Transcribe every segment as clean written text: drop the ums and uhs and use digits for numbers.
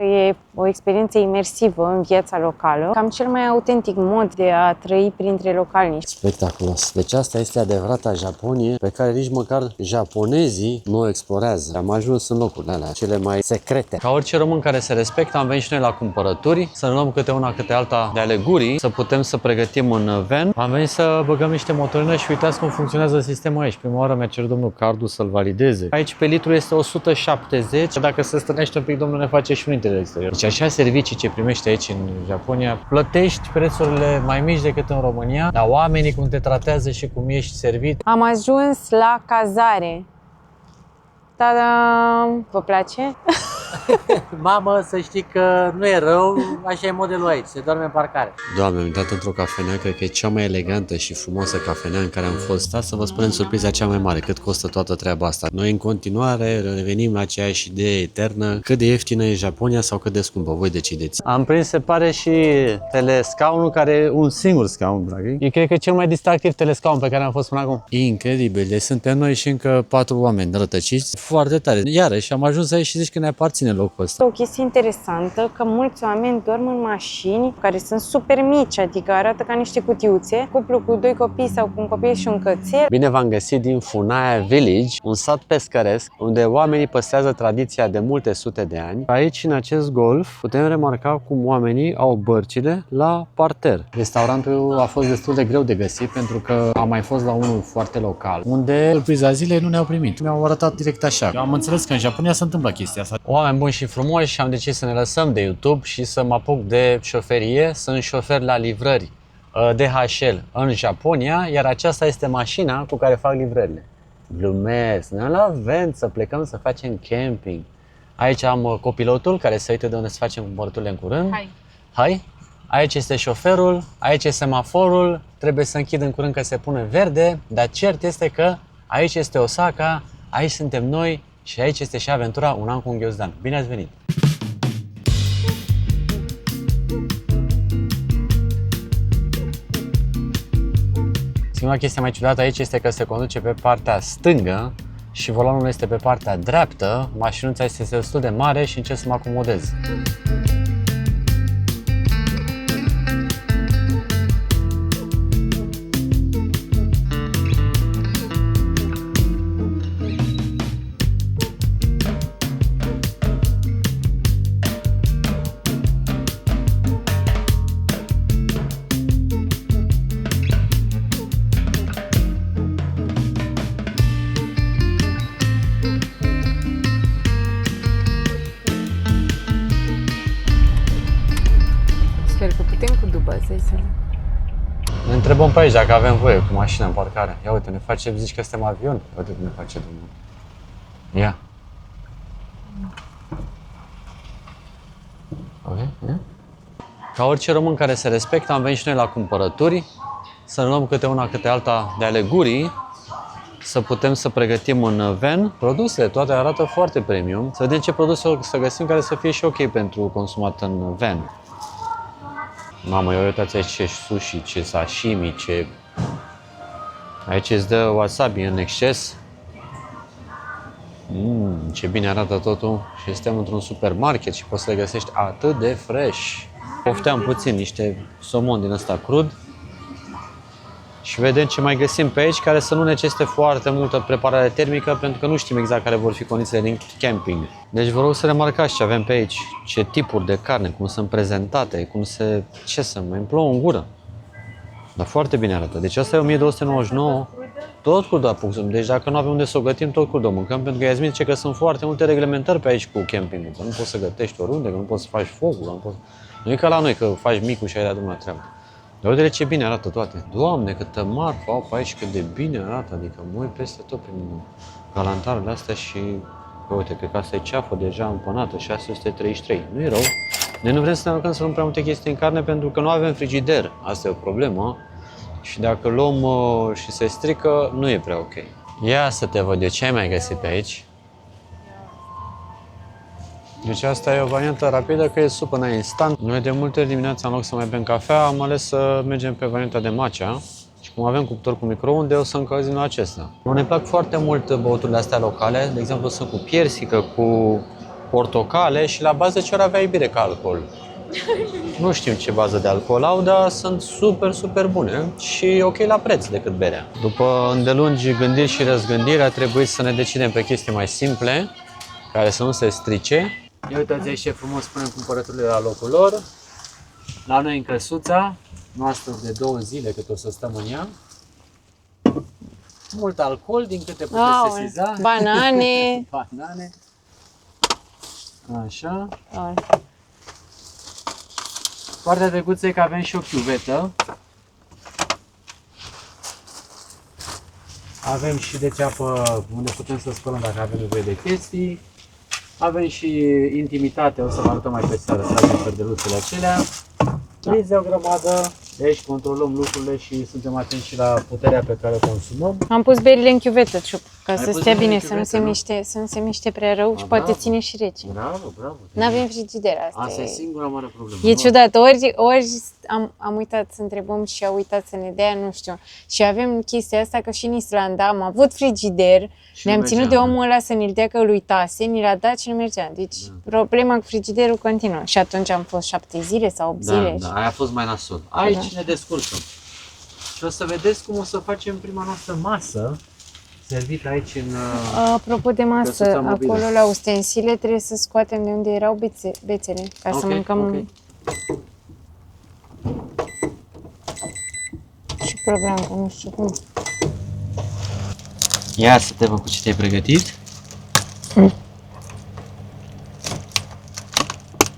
E o experiență imersivă în viața locală, cam cel mai autentic mod de a trăi printre localnici. Spectaculos. Deci asta este adevărata Japonie pe care nici măcar japonezii nu o explorează. Am ajuns în locurile alea, cele mai secrete. Ca orice român care se respectă, am venit și noi la cumpărături, să ne luăm câte una, câte alta de ale gurii, să putem să pregătim un van. Am venit să băgăm niște motorină și uitați cum funcționează sistemul aici. Prima oară mi-a cerut domnul cardul să-l valideze. Aici pe litru este 170. Dacă se strânește un pic, domnul ne face și un de exterior. Deci așa servicii ce primești aici în Japonia, plătești prețurile mai mici decât în România, dar oamenii cum te tratează și cum ești servit. Am ajuns la cazare. Ta-da! Vă place? Mamă, să știi că nu e rău, așa e modelul aici, se doarme în parcare. Doamne, am intrat într-o cafenea, cred că e cea mai elegantă și frumoasă cafenea în care am fost. Stat să vă spunem surpriza cea mai mare, cât costă toată treaba asta. Noi în continuare revenim la aceeași idee eternă, cât de ieftină e Japonia sau cât de scumpă, voi decideți. Am prins, se pare, și telescaunul care e un singur scaun, practic. E cred că cel mai distractiv telescaun pe care am fost până acum. Incredibil, deci suntem noi și încă 4 oameni rătăciți, foarte tare. Iarăși am ajuns aici și zici că ne aparține locul ăsta. O chestie interesantă, că mulți oameni dorm în mașini care sunt super mici, adică arată ca niște cutiuțe. Cuplu cu 2 copii sau cu un copil și un cățel. Bine v-am găsit din Funaya Village, un sat pescăresc unde oamenii păstrează tradiția de multe sute de ani. Aici, în acest golf, putem remarca cum oamenii au bărcile la parter. Restaurantul a fost destul de greu de găsit pentru că am mai fost la unul foarte local, unde surpriza zilei nu ne-au primit. Mi-au arătat direct așa. Eu am înțeles că în Japonia se întâmplă chestia asta. Oameni buni și frumoși și am decis să ne lăsăm de YouTube și să mă apuc de șoferie. Sunt șofer la livrări DHL în Japonia, iar aceasta este mașina cu care fac livrările. Glumesc, ne-am la vent să plecăm să facem camping. Aici am copilotul care se uită de unde să facem cumpărăturile în curând. Hai! Aici este șoferul, aici este semaforul, trebuie să închid în curând că se pune verde, dar cert este că aici este Osaka, aici suntem noi și aici este și aventura Un an cu un ghiozdan. Bine ați venit! Singura chestie mai ciudată aici este că se conduce pe partea stângă și volanul este pe partea dreaptă. Mașinuța este destul de mare și încerc să mă acomodez. Sper că putem cu dubă, să Ne întrebăm pe aici dacă avem voie cu mașina în parcare. Ia uite, ne face, zici că suntem avion. Uite cum ne face domnul. Ia. Ok, ia. Ca orice român care se respectă, am venit și noi la cumpărături, să ne luăm câte una, câte alta de ale gurii, să putem să pregătim un van. Produsele toate arată foarte premium. Să vedem ce produse o să găsim care să fie și ok pentru consumat în van. Mamă, eu uitați aici ce sushi, ce sashimi, ce... Aici îți dă wasabi în exces. Ce bine arată totul. Și suntem într-un supermarket și poți să le găsești atât de fresh. Pofteam puțin niște somon din ăsta crud. Și vedem ce mai găsim pe aici, care să nu necesite foarte multă preparare termică, pentru că nu știm exact care vor fi condițiile din camping. Deci vă rog să remarcați ce avem pe aici, ce tipuri de carne, cum sunt prezentate, cum se... ce să mă împlouă în gură. Dar foarte bine arată. Deci asta e 1299, tot crud apuc. Deci dacă nu avem unde să o gătim, tot crud o mâncăm, pentru că Iasmin zice că sunt foarte multe reglementări pe aici cu campingul, că nu poți să gătești oriunde, că nu poți să faci focul, că nu poți... Nu e ca la noi, că faci micul și ai dat drumul la treabă. Dar uite ce bine arată toate. Doamne, câtă marfă au pe aici, cât de bine arată. Adică mă uit peste tot prin galantarele astea și... Uite, cred că asta e ceafă deja împănată, 633. Nu e rău. Noi nu vrem să ne aruncăm să luăm prea multe chestii în carne pentru că nu avem frigider. Asta e o problemă. Și dacă luăm și se strică, nu e prea ok. Ia să te văd eu, ce ai mai găsit pe aici? Deci asta e o variantă rapidă, că e supă în instant. Noi de multe ori dimineața, în loc să mai bem cafea, am ales să mergem pe varianta de matcha. Și cum avem cuptor cu microunde, o să încălzim la acesta. Ne plac foarte mult băuturile astea locale, de exemplu sunt cu piersică, cu portocale și la bază ce ori avea iubire ca alcool. Nu știm ce bază de alcool au, dar sunt super, super bune și ok la preț decât berea. După îndelungi gândiri și răzgândiri a trebuit să ne decidem pe chestii mai simple, care să nu se strice. Ia uitați aici ce frumos punem cumpărăturile la locul lor. La noi în căsuța noastră de 2 zile cât o să stăm în ea. Mult alcool, din câte puteți sesiza. Banane. Banane. Așa. Partea drăguță e că avem și o chiuvetă. Avem și de ceapă unde putem să spălăm dacă avem nevoie de chestii. Avem și intimitate, o să vă arătăm mai pe seară să avem perdeluțele acelea. Prize o grămadă, deci controlăm lucrurile și suntem atenți și la puterea pe care o consumăm. Am pus berile în chiuvetă, Ciup, ca Ai să pus stea berile bine, în să nu se chiuvetă, miște, să nu se miște prea rău și poate bravo. ține și rece. Bravo, bravo. N-avem frigider, Asta e singura mare problemă. E ciudat, ori am uitat să întrebăm și a uitat să ne dea, nu știu. Și avem chestia asta că și în Islanda am avut frigider, Și ne-am nu ținut mergea, de omul ăla să ne-l dea că îl uitase, ni l-a dat și nu mergea. Deci problema cu frigiderul continuă. Și atunci am fost 7 zile sau 8 zile. Da, aia a fost mai nasol. Aici ne descurcăm. Și o să vedeți cum o să facem prima noastră masă, servită aici în... Apropo de masă, căsuța mobilă. acolo la ustensile trebuie să scoatem de unde erau bețele, ca să mâncăm și program, că nu știu cum. Ia să te văd cu ce te-ai pregătit.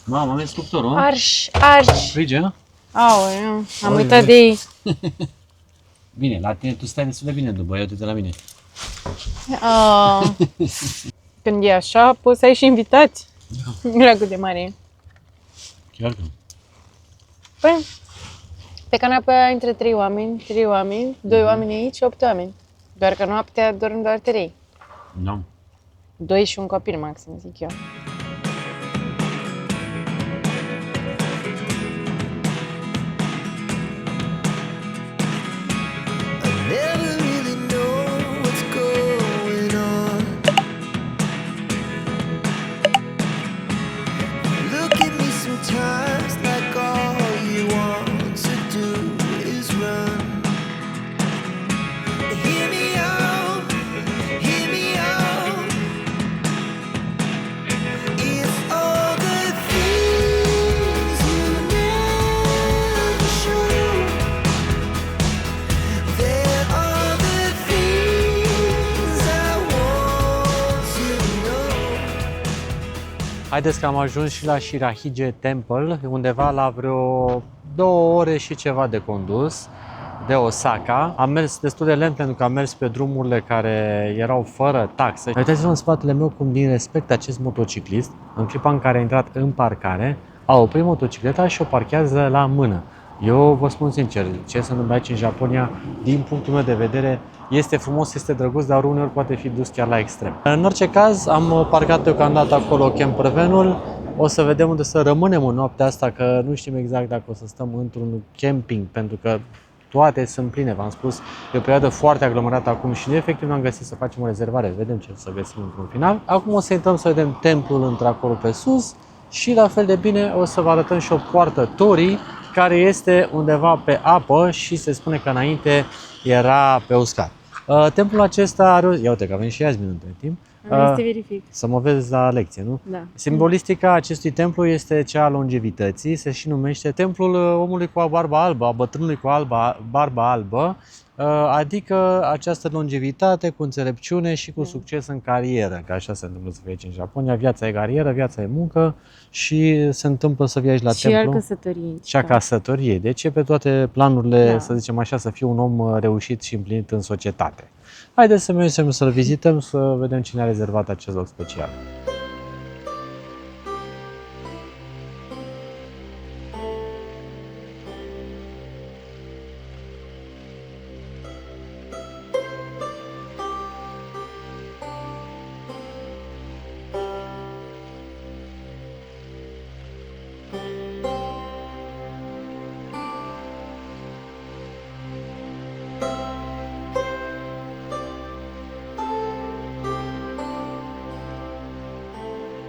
Mamă, avem sculptorul, Arș! Frige, nu? Aoleu, am Oi, uitat oi. de ei. Bine, la tine tu stai destul de bine după, eu de la mine. Când e așa, poți să ai și invitați. La cât de mare e. Chiar că. Păi, pe canapea intră 3 oameni, 2 oameni aici, 8 oameni. Doar că noaptea dorm doar 3. Da. 2 și un copil maxim, zic eu. Never really know what's going on. Look at me sometimes like all you want to do is run. Hear me out, hear me out. If all the things you never show, there are the things I want to know. Haideți că am ajuns și la Shirahige Temple, undeva la vreo 2 ore și ceva de condus de Osaka. Am mers destul de lent pentru că am mers pe drumurile care erau fără taxe. Uitați-vă în spatele meu cum din respect acest motociclist, în clipa în care a intrat în parcare, a oprit motocicleta și o parchează la mână. Eu vă spun sincer, ce se întâmplă aici în Japonia, din punctul meu de vedere, este frumos, este drăguț, dar uneori poate fi dus chiar la extrem. În orice caz, am parcat deocamdată acolo campervanul. O să vedem unde să rămânem în noaptea asta, că nu știm exact dacă o să stăm într-un camping, pentru că toate sunt pline, v-am spus. E o perioadă foarte aglomerată acum și noi efectiv nu am găsit să facem o rezervare. Vedem ce să găsim într-un final. Acum o să intrăm să vedem templul într-acolo pe sus și la fel de bine o să vă arătăm și o poartă Tori, care este undeva pe apă și se spune că înainte era pe uscat. Templul acesta are... Ia uite că avem și Iasmin între timp. Am să verific. Să mă vezi la lecție, nu? Da. Simbolistica acestui templu este cea a longevității, se și numește templul omului cu barbă albă, a bătrânului cu barbă albă, adică această longevitate cu înțelepciune și cu succes în carieră, că așa se întâmplă să fie aici în Japonia, viața e carieră, viața e muncă și se întâmplă să vii aici la Și templu. al căsătoriei. Și a căsătoriei. Deci e pe toate planurile, Da. să zicem așa, să fii un om reușit și împlinit în societate. Haideți să mergem să-l vizităm, să vedem cine a rezervat acest loc special.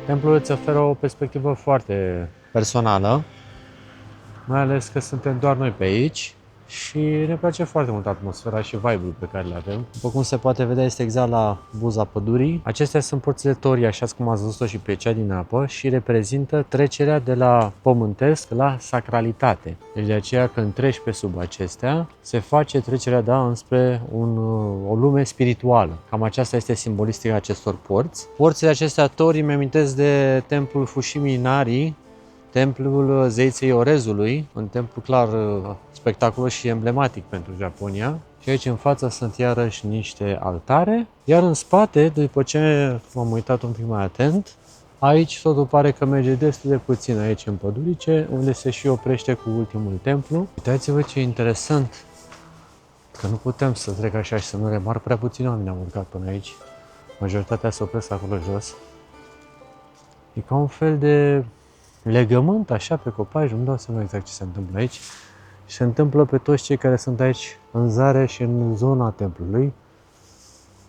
Templul îți oferă o perspectivă foarte personală, mai ales că suntem doar noi pe aici și ne place foarte mult atmosfera și vibe-ul pe care le avem. După cum se poate vedea, este exact la buza pădurii. Acestea sunt porțile Torii, așa cum ați văzut-o și pe cea din apă, și reprezintă trecerea de la pământesc la sacralitate. Deci de aceea când treci pe sub acestea, se face trecerea, da, înspre o lume spirituală. Cam aceasta este simbolistica acestor porți. Porțile acestea Torii mi amintesc de templul Fushimi Inari, templul zeiței Orezului, un templu clar spectaculos și emblematic pentru Japonia. Și aici în față sunt iarăși niște altare, iar în spate, după ce m-am uitat un pic mai atent, aici totul pare că merge destul de puțin aici în pădurice, unde se și oprește cu ultimul templu. Uitați-vă ce interesant, că nu putem să trec așa și să nu remarc, prea puțini oameni am urcat până aici. Majoritatea se opresc acolo jos. E ca un fel de legământ așa pe copaci, nu dau seama exact ce se întâmplă aici. Și se întâmplă pe toți cei care sunt aici în zare și în zona templului.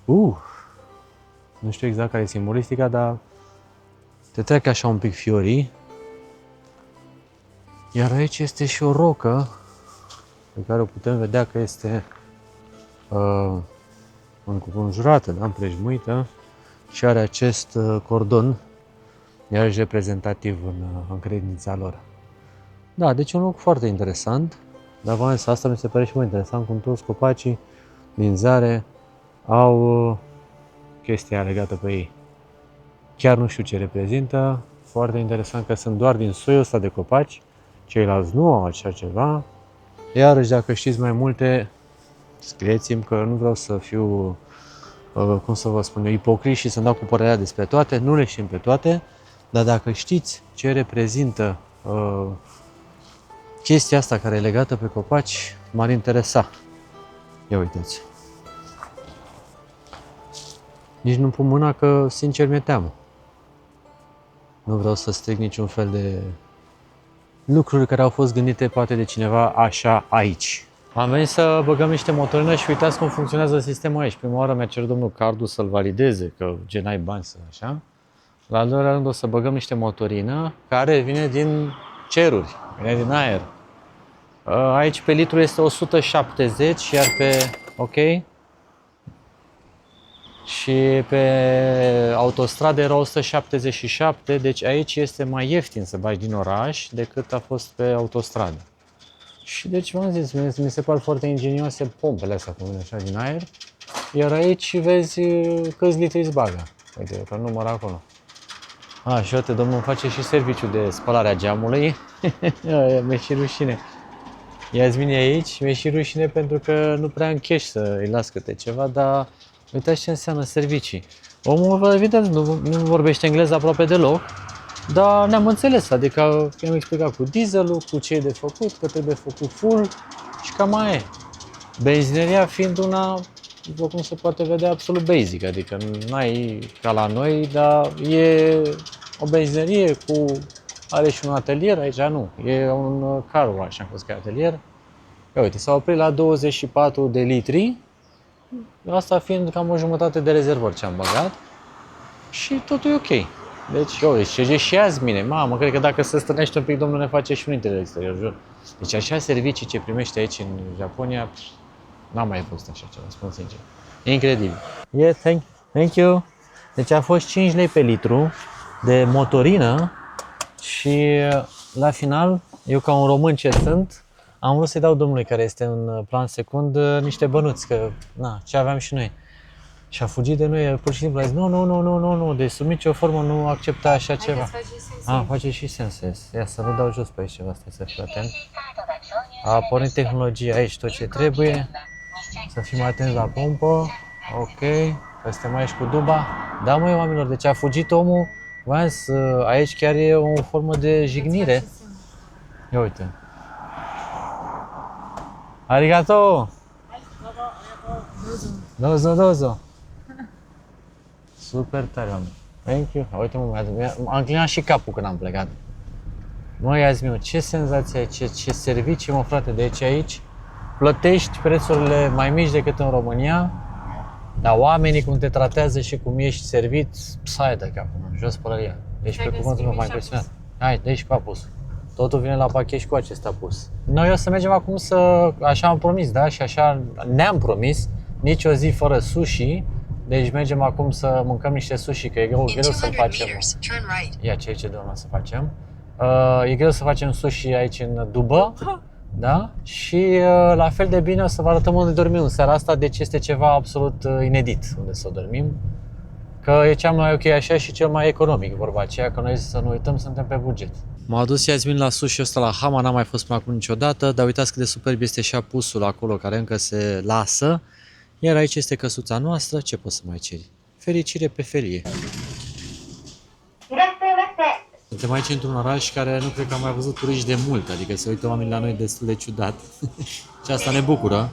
Nu știu exact care e simbolistica, dar te trec așa un pic fiorii. Iar aici este și o rocă pe care o putem vedea că este înconjurată, da, împrejmuită, și are acest cordon, iarăși reprezentativ în credința lor. Da, deci un loc foarte interesant, dar v-am zis, asta mi se pare și mai interesant, cum toți copacii din zare au chestia legată pe ei. Chiar nu știu ce reprezintă, foarte interesant că sunt doar din soiul ăsta de copaci, ceilalți nu au așa ceva. Iarăși, dacă știți mai multe, scrieți-mi, că nu vreau să fiu, cum să vă spun eu, ipocrit și să-mi dau cu părerea despre toate, nu le știm pe toate, dar dacă știți ce reprezintă chestia asta care e legată pe copaci, m-ar interesa. Ia uitați. Nici nu pun mâna că, sincer, mi-e teamă. Nu vreau să stric niciun fel de lucruri care au fost gândite poate de cineva așa aici. Am venit să băgăm niște motorină și uitați cum funcționează sistemul aici. Prima oară mi-a cerut domnul cardul să-l valideze, că gen ai bani să așa. La al doilea rând o să băgăm niște motorină care vine din ceruri, vine din aer. Aici pe litru este 170, iar pe, ok, și pe autostradă era 177, deci aici este mai ieftin să bagi din oraș decât a fost pe autostradă. Și deci v-am zis, mi se par foarte ingenioase pompele astea, cum vine așa din aer, iar aici vezi câți litri îți bagă. Uite, că număr acolo. Și uite, domnul face și serviciu de spălare a geamului. Mi-e și rușine. Ia-ți vine aici, mi-e și rușine pentru că nu prea am cash să îi las câte ceva, dar uitați ce înseamnă servicii. Omul, evident, nu vorbește engleză aproape deloc, dar ne-am înțeles, adică i-am explicat cu dieselul, cu ce e de făcut, că trebuie făcut full și cam mai e. Benzineria fiind una, după cum se poate vedea, absolut basic, adică n-ai ca la noi, dar e o benzinerie are și un atelier, aici nu, e un car wash, am fost ca atelier. Ia uite, s-a oprit la 24 de litri, asta fiind cam o jumătate de rezervor ce am băgat și totul e ok. Deci, ce și azi mine, mamă, cred că dacă se strânește un pic, domnul ne face și un interior exterior, jur. Deci așa servicii ce primește aici în Japonia, n-am mai fost așa ceva, spun sincer. E incredibil. Yes, thank you. Deci a fost 5 lei pe litru de motorină și la final, eu ca un român ce sunt, am vrut să-i dau domnului care este în plan secund niște bănuți, că na, ce aveam și noi. Și a fugit de noi, pur și simplu a zis, nu, deci sub nicio formă nu accepta așa ceva. Face și sens. Ia să nu dau jos pe aici ceva, stai să fiu atent. A pornit tehnologia aici tot ce trebuie, să fim atenți la pompă, ok, că suntem aici cu duba. Da, măi, oamenilor, deci a fugit omul, v-am zis, aici chiar e o formă de jignire. Ia uite. Arigato! Dozo! Super tare, oameni. Thank you. Uite, am înclinat și capul când am plecat. Măi, azi ce senzație ai, ce servicii, mă, frate, de aici plătești prețurile mai mici decât în România, dar oamenii cum te tratează și cum ești servit, sai de capul, jos pălăria. Deci pe cuvântul meu m-a impresionat. Hai, dă și cu apus. Totul vine la pachet și cu acest apus. Noi o să mergem acum să, așa am promis, da? Și așa ne-am promis, nici o zi fără sushi. Deci mergem acum să mâncăm niște sushi, că e greu să facem. Ia, ce doamna să facem? E greu să facem sushi aici în Dubă, da? Și la fel de bine o să vă arătăm unde dormim în seara asta, deci este ceva absolut inedit unde să dormim. Că e cea mai ok așa și cel mai economic, vorba aceea, că noi să nu uităm, suntem pe buget. M-a adus Iasmin la sushi ăsta la Hama, n-am mai fost până acum niciodată, dar uitați cât de superb este și apusul acolo care încă se lasă. Iar aici este căsuța noastră, ce poți să mai ceri? Fericire pe felie. Suntem aici într-un oraș care nu cred că am mai văzut turiști de mult, adică se uită oamenii la noi destul de ciudat. Și asta ne bucură.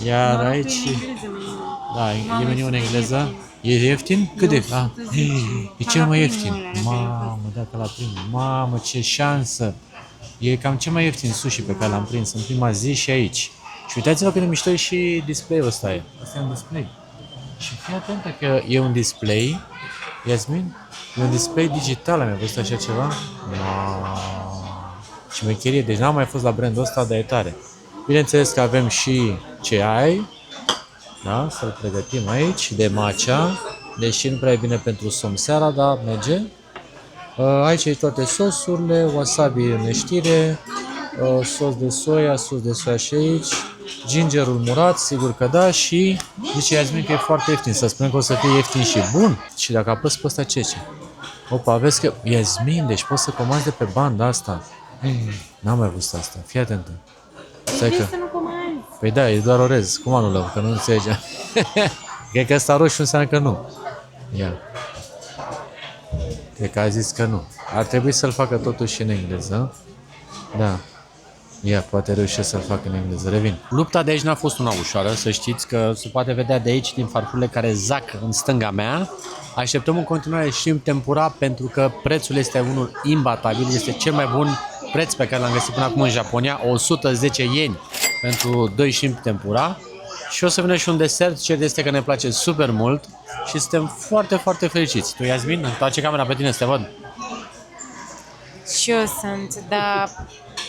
Iar aici... Da, e meniu în engleză. E ieftin? Cât de? E cel mai ieftin. Mamă, dacă l-a prins. Mamă, ce șansă! E cam cel mai ieftin sushi pe care l-am prins în prima zi și aici. Și uitați-vă cât de mișto e și display-ul ăsta e. Asta e un display. Și fii atentă că e un display, Iasmin, e un display digital, am mai văzut așa ceva? Și mecherie, deci n-am mai fost la brandul ăsta, dar e tare. Bineînțeles că avem și ceai, da? Să-l pregătim aici, de matcha, deși nu prea e bine pentru somn seara, dar merge. Aici e toate sosurile, wasabi în știre, sos de soia și aici, gingerul murat, sigur că da, și zice Iasmin că e foarte ieftin, să spunem că o să fie ieftin și bun. Și dacă apăs pe ăsta ce? Opa, vezi că Iasmin, deci poți să comanzi de pe banda asta. N-am mai văzut asta, fii atentă. Stai că... Păi da, e doar orez, cum anulăm, că nu înțelegem. Cred că ăsta roșu înseamnă că nu. Ia. Cred că a zis că nu. Ar trebui să-l facă totuși în engleză. Da. Ia, poate reușesc să-l fac în engleză. Revin. Lupta de aici n-a fost una ușoară, să știți că se poate vedea de aici, din farfurile care zac în stânga mea. Așteptăm în continuare și în tempura, pentru că prețul este unul imbatabil. Este cel mai bun preț pe care l-am găsit până acum în Japonia. 110 yeni pentru 2 shrimp tempura. Și o să vină și un desert, cert este că ne place super mult și suntem foarte, foarte fericiți. Tu, Iasmin, întoarce camera pe tine să te văd. Și eu sunt, dar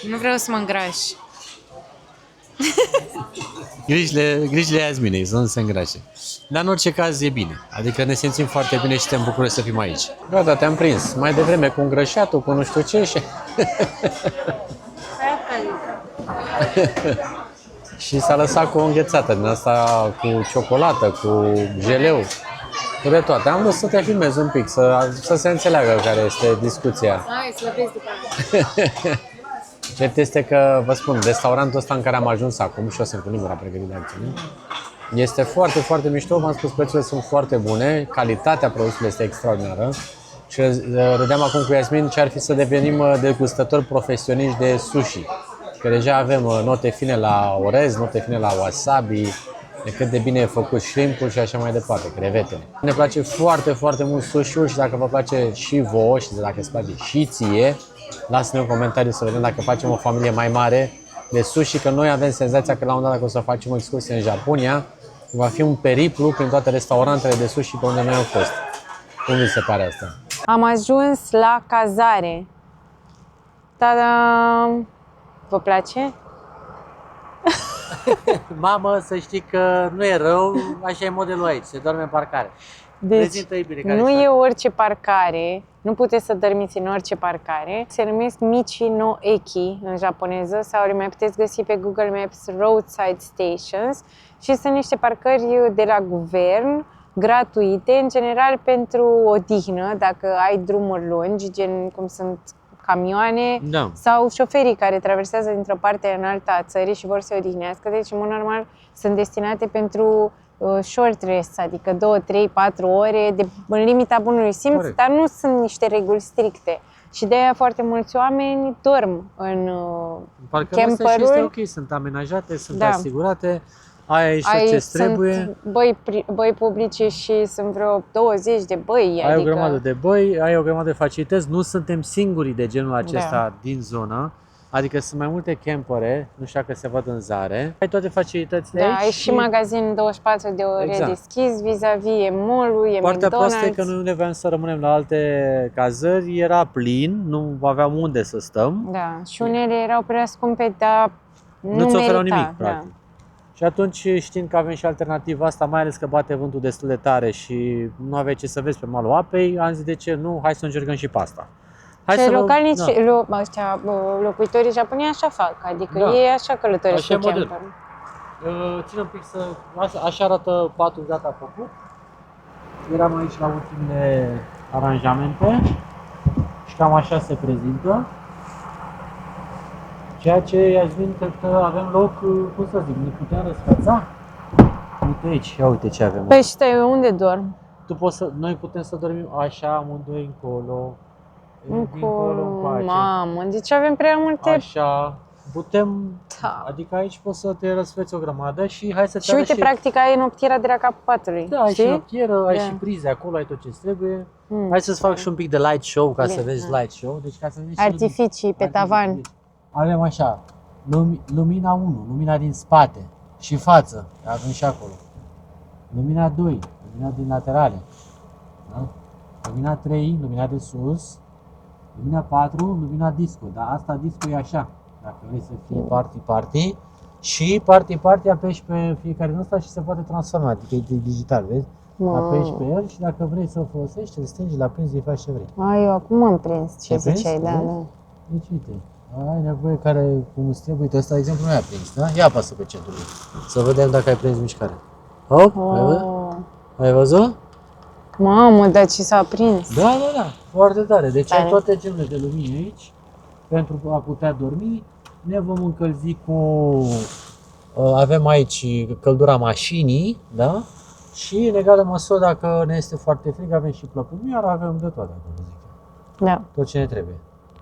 nu vreau să mă îngraș. Grijile Iasminei, să nu se îngrașe. Dar în orice caz e bine. Adică ne simțim foarte bine și suntem bucuroși să fim aici. Gata, te-am prins. Mai devreme cu îngrășatul, cu nu știu ce și... Și s-a lăsat cu o înghețată din asta, cu ciocolată, cu geleu, cu de toate. Am vrut să te filmez un pic, să se înțeleagă care este discuția. Hai, să vezi după. Cert este că, vă spun, restaurantul ăsta în care am ajuns acum, și eu sunt cu libera pregătit de acțiune, este foarte, foarte mișto. V-am spus, prețurile sunt foarte bune, calitatea produsului este extraordinară. Și râdeam acum cu Iasmin ce ar fi să devenim degustători profesioniști de sushi. Că deja avem note fine la orez, note fine la wasabi, de cât de bine e făcut shrimp-ul și așa mai departe, crevetele. Ne place foarte, foarte mult sushi-ul și dacă vă place și vouă și dacă îți place și ție, lasă-ne un comentariu să vedem dacă facem o familie mai mare de sushi, că noi avem senzația că la un dat dacă o să facem o excursie în Japonia, va fi un periplu prin toate restaurantele de sushi pe unde noi am fost. Cum vi se pare asta? Am ajuns la cazare. Ta-da! Vă place? Mamă, să știi că nu e rău, așa e modelul aici, se doarme în parcare. Deci, nu e orice parcare, nu puteți să dormiți în orice parcare. Se numesc Michi no Eki în japoneză sau le mai puteți găsi pe Google Maps Roadside Stations și sunt niște parcări de la guvern, gratuite, în general pentru odihnă, dacă ai drumuri lungi, gen cum sunt camioane sau șoferii care traversează dintr-o parte în alta a țării și vor să se odihnească. Deci, în mod normal, sunt destinate pentru short rest, adică 2, 3, 4 ore, în limita bunului simț, corect. Dar nu sunt niște reguli stricte. Și de aia foarte mulți oameni dorm în camperuri. Este ok, sunt amenajate, sunt asigurate, ai ce trebuie. Băi publice și sunt vreo 20 de băi. Ai o grămadă de băi, ai o grămadă de facilități, nu suntem singurii de genul acesta din zonă. Adică sunt mai multe campere, nu știu dacă se văd în zare. Ai toate facilitățile Da, aici. ai și magazin 24 de ore Exact. deschis, vis-a-vis e mall-ul, e Partea proastă e McDonald's. că noi nu voiam să rămânem la alte cazări, era plin, nu aveam unde să stăm. Da, și unele erau prea scumpe, dar Nu-ți oferau merita, nimic, practic. Și atunci, știind că avem și alternativa asta, mai ales că bate vântul destul de tare și nu aveai ce să vezi pe malul apei, am zis de ce nu, hai să încercăm și pe asta. Hai Și să localnici, da. ăștia, locuitorii japonezi așa fac, adică Da. ei așa călătoresc Așa e cu model. camperul. Ține un pic să... Așa arată patul gata făcut. Eram aici la ultimele aranjamente și cam așa se prezintă. Ceea ce i-aș vine, cred că avem loc, cum să zic, ne putem răsfăța? Uite aici, ia uite ce avem. Păi și stai, unde dorm? Noi putem să dormim așa, amândoi încolo, Încolo, încoace. mamă, deci avem prea multe... Așa, putem, Da. adică aici poți să te răsfeți o grămadă și hai să te Și uite, arăt practic ai noptiera de la capul patului, Da, ai și știi? noptieră, ai Da. și prize acolo, ai tot ce trebuie. Mm. Hai să-ți fac și un pic de light show, ca să Bine, vezi da. light show. Deci ca să vezi și Artificii pe tavan. Avem așa, lumina 1, lumina din spate și față, avem și acolo. Lumina 2, lumina din laterale. Da? Lumina 3, lumina de sus. Lumina 4, lumina disco. Dar asta disco e așa, dacă vrei să fie party. Și party apeși pe fiecare din ăsta și se poate transforma, adică e digital, vezi? Apeși pe el și dacă vrei să-l folosești, îl stingi, la prinzi, îi faci ce vrei. Ai, eu acum am prins ce Ai prins? ziceai, da, Vezi? da. Deci uite, ai nevoie care, cum îți trebuie, uite, ăsta, de exemplu, nu i-a prins, da? Ia apasă pe centrul lui, să vedem dacă ai prins mișcare. Hop, Oh. ai văzut? Mamă, dar ce s-a prins? Da, foarte tare. Deci ai Tare. toate genurile de lumini aici, pentru a putea dormi. Ne vom încălzi cu, avem aici căldura mașinii, da? Și în egală măsură, dacă ne este foarte frig, avem și plăpumiară, avem de toate, acolo, zic eu. Da. Tot ce ne trebuie.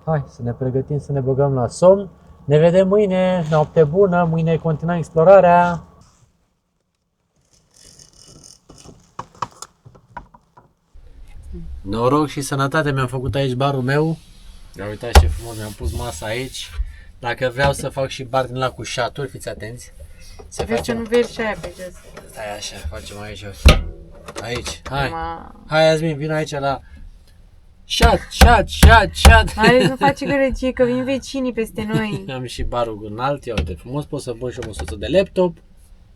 Hai să ne pregătim să ne băgăm la somn. Ne vedem mâine, noapte bună, mâine continuăm explorarea. Noroc și sănătate, mi-am făcut aici barul meu. Ia uitați ce frumos, mi-am pus masa aici. Dacă vreau să fac și bar din la cu șaturi, fiți atenți. Se face... vezi și aia pe jos. Stai așa, facem aici. Aici, hai. Ma. Hai, Asmin, vin aici la... Șat. Hai să faci gărăgie, că vin vecinii peste noi. Am și barul înalt, ia uite, frumos, pot să pun și o măsuță de laptop,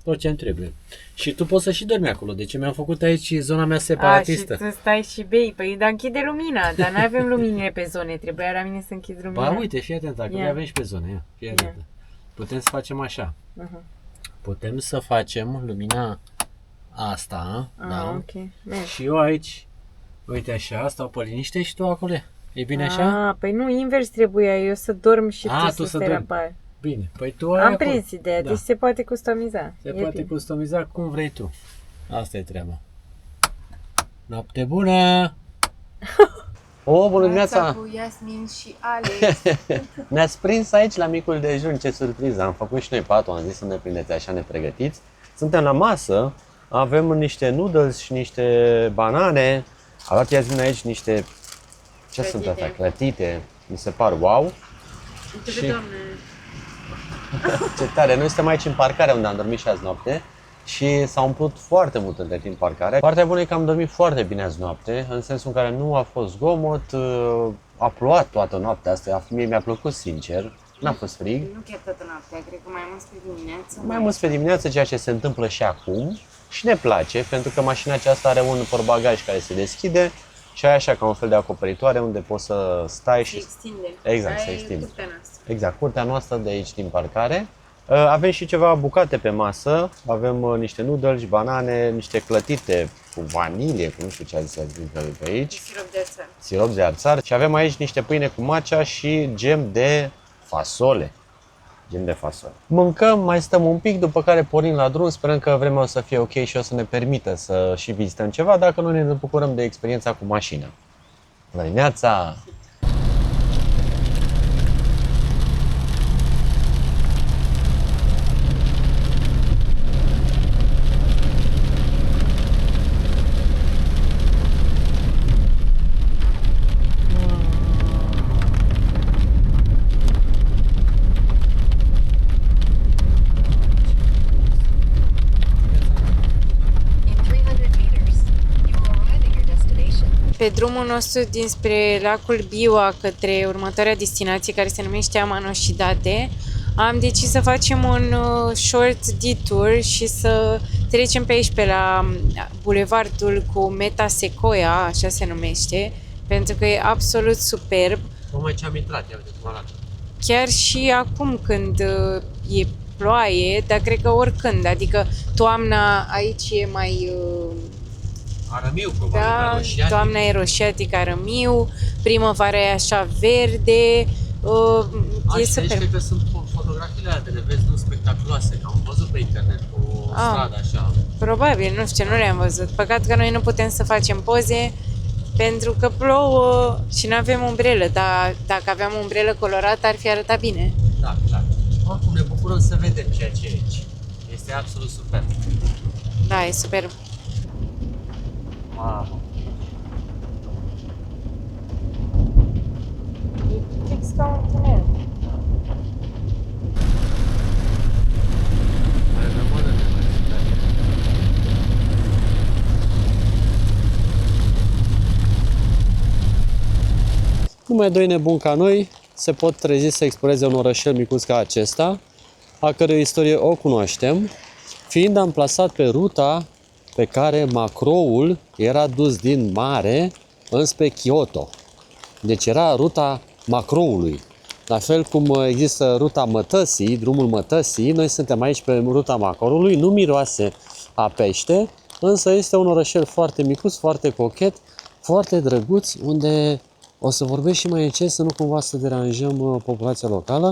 tot ce-mi trebuie. Și tu poți să și dormi acolo, deci mi-am făcut aici zona mea separatistă. Și tu stai și bei, păi dar închide lumina, dar nu avem luminile pe zone, trebuia la mine să închid lumina. Ba, uite, fii atent, acolo Ia. avem și pe zone, ia, fii atent. Putem să facem așa. Uh-huh. Putem să facem lumina asta, da? Ok. Mergi. Și eu aici, uite așa, stau pe liniște și tu acolo. E bine așa? Păi nu, invers trebuia, eu să dorm și Ah, tu tu să să te dormi. repari. Bine, păi tu ai Am acolo. prins ideea, Da. deci se poate customiza. Se E poate bine. customiza cum vrei tu. Asta e treaba. Noapte bună! O, bună dimineața! Cu Iasmin și Alex. Ne-ați prins aici la micul dejun, ce surpriză! Am făcut și noi patul, am zis să ne prindeți așa nepregătiți. Suntem la masă, avem niște noodles și niște banane. A luat Iasmin aici niște, ce sunt astea, clătite, mi se par wow. Și... Ce tare, noi suntem aici în parcare unde am dormit și azi noapte și s-a umplut foarte mult între timp parcarea. Partea bună e că am dormit foarte bine azi noapte, în sensul în care nu a fost zgomot, a plouat toată noaptea asta, mie mi-a plăcut sincer, n-a fost frig. Nu chiar toată noaptea, cred că mai mult spre dimineață. Mai mult spre dimineață, ceea ce se întâmplă și acum și ne place, pentru că mașina aceasta are un portbagaj care se deschide și ai așa ca un fel de acoperitoare unde poți să stai Se și... extinde. Exact, se Aia e extinde. curtea noastră. Exact, curtea noastră de aici din parcare. Avem și ceva bucate pe masă, avem niște noodles, banane, niște clătite cu vanilie, cu nu știu ce a zis pe aici, Sirop de arțar. sirop de arțar și avem aici niște pâine cu matcha și gem de fasole. Gem de fasole. Mâncăm, mai stăm un pic, după care pornim la drum, sperăm că vremea o să fie ok și o să ne permită să și vizităm ceva, dacă nu ne bucurăm de experiența cu mașina. Bună dimineața! pe drumul nostru dinspre lacul Biua către următoarea destinație care se numește Amanoshidate, am decis să facem un short detour și să trecem pe aici, pe la bulevardul cu Meta Sequoia, așa se numește, pentru că e absolut superb. Tocmai ce am intrat, ia uite cum arată. Chiar și acum când e ploaie, dar cred că oricând, adică toamna aici e mai... Arămiu, probabil, Da, roșiatic. toamna e roșiatic, arămiu, primăvara e așa verde, e Și aici super. cred că sunt fotografiile alea de le vezi, nu spectaculoase, că am văzut pe internet cu o stradă așa. Probabil, nu știu, nu le-am văzut. Păcat că noi nu putem să facem poze pentru că plouă și nu avem umbrelă, dar dacă aveam umbrelă colorată ar fi arătat bine. Da, clar. Oricum ne bucurăm să vedem ceea ce e aici. Este absolut super. Da, e super. Mamă. E fix ca un tunel. Mai e grămadă de mai. Numai doi nebuni ca noi se pot trezi să exploreze un orășel micuț ca acesta, a cărui istorie o cunoaștem, fiind amplasat pe ruta pe care macroul era dus din mare înspre Kyoto. Deci era ruta macroului. La fel cum există ruta mătăsii, drumul mătăsii, noi suntem aici pe ruta macroului, nu miroase a pește, însă este un orășel foarte micuț, foarte cochet, foarte drăguț, unde o să vorbesc și mai încet să nu cumva să deranjăm populația locală.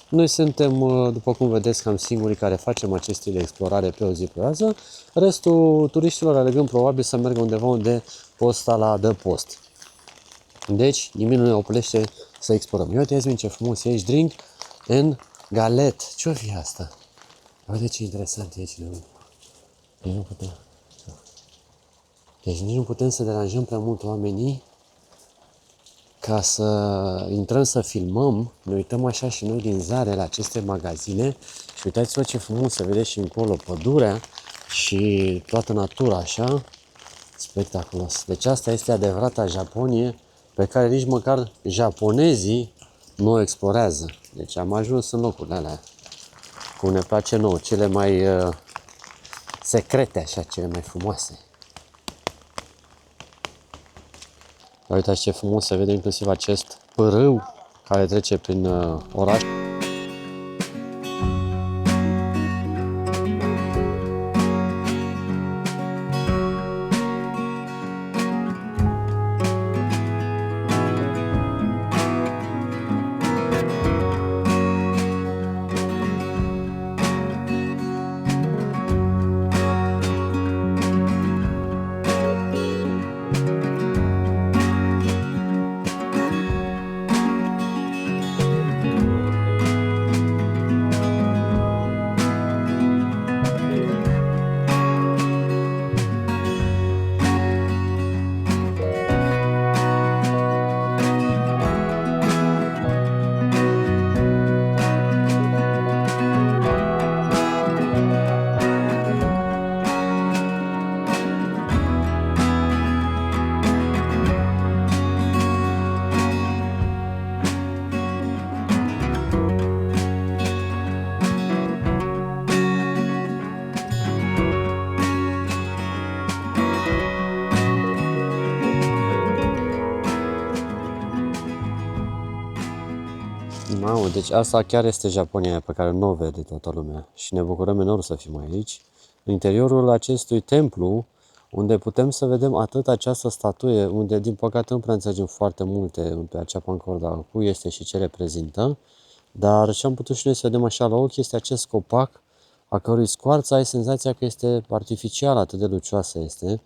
Noi suntem, după cum vedeți, cam singurii care facem acest stil de explorare pe o zi pe rază. Restul turiștilor alegând probabil să meargă undeva unde posta la dă post. Deci, nimic nu ne oprește să explorăm. Uite, Yasmin, ce frumos e aici, drink în galet. Ce-o fi asta? Uite ce interesant e aici. Deci nu putem. Deci nici nu putem să deranjăm prea mult oamenii ca să intrăm să filmăm. Ne uităm așa și noi din zare la aceste magazine și uitați-vă ce frumos se vede și încolo pădurea și toată natura așa. Spectaculos. Deci asta este adevărata Japonie pe care nici măcar japonezii nu o explorează. Deci am ajuns în locurile alea, cum ne place nouă, cele mai secrete, așa, cele mai frumoase. Uitați ce frumos se vede inclusiv acest pârâu care trece prin oraș. Mamă, deci asta chiar este Japonia pe care nu o vede toată lumea și ne bucurăm enorm să fim aici. În interiorul acestui templu, unde putem să vedem atât această statuie, unde din păcate nu prea înțelegem foarte multe pe acea pancordă cu este și ce reprezintă, dar ce am putut și noi să vedem așa la ochi este acest copac, a cărui scoarță ai senzația că este artificială, atât de lucioasă este.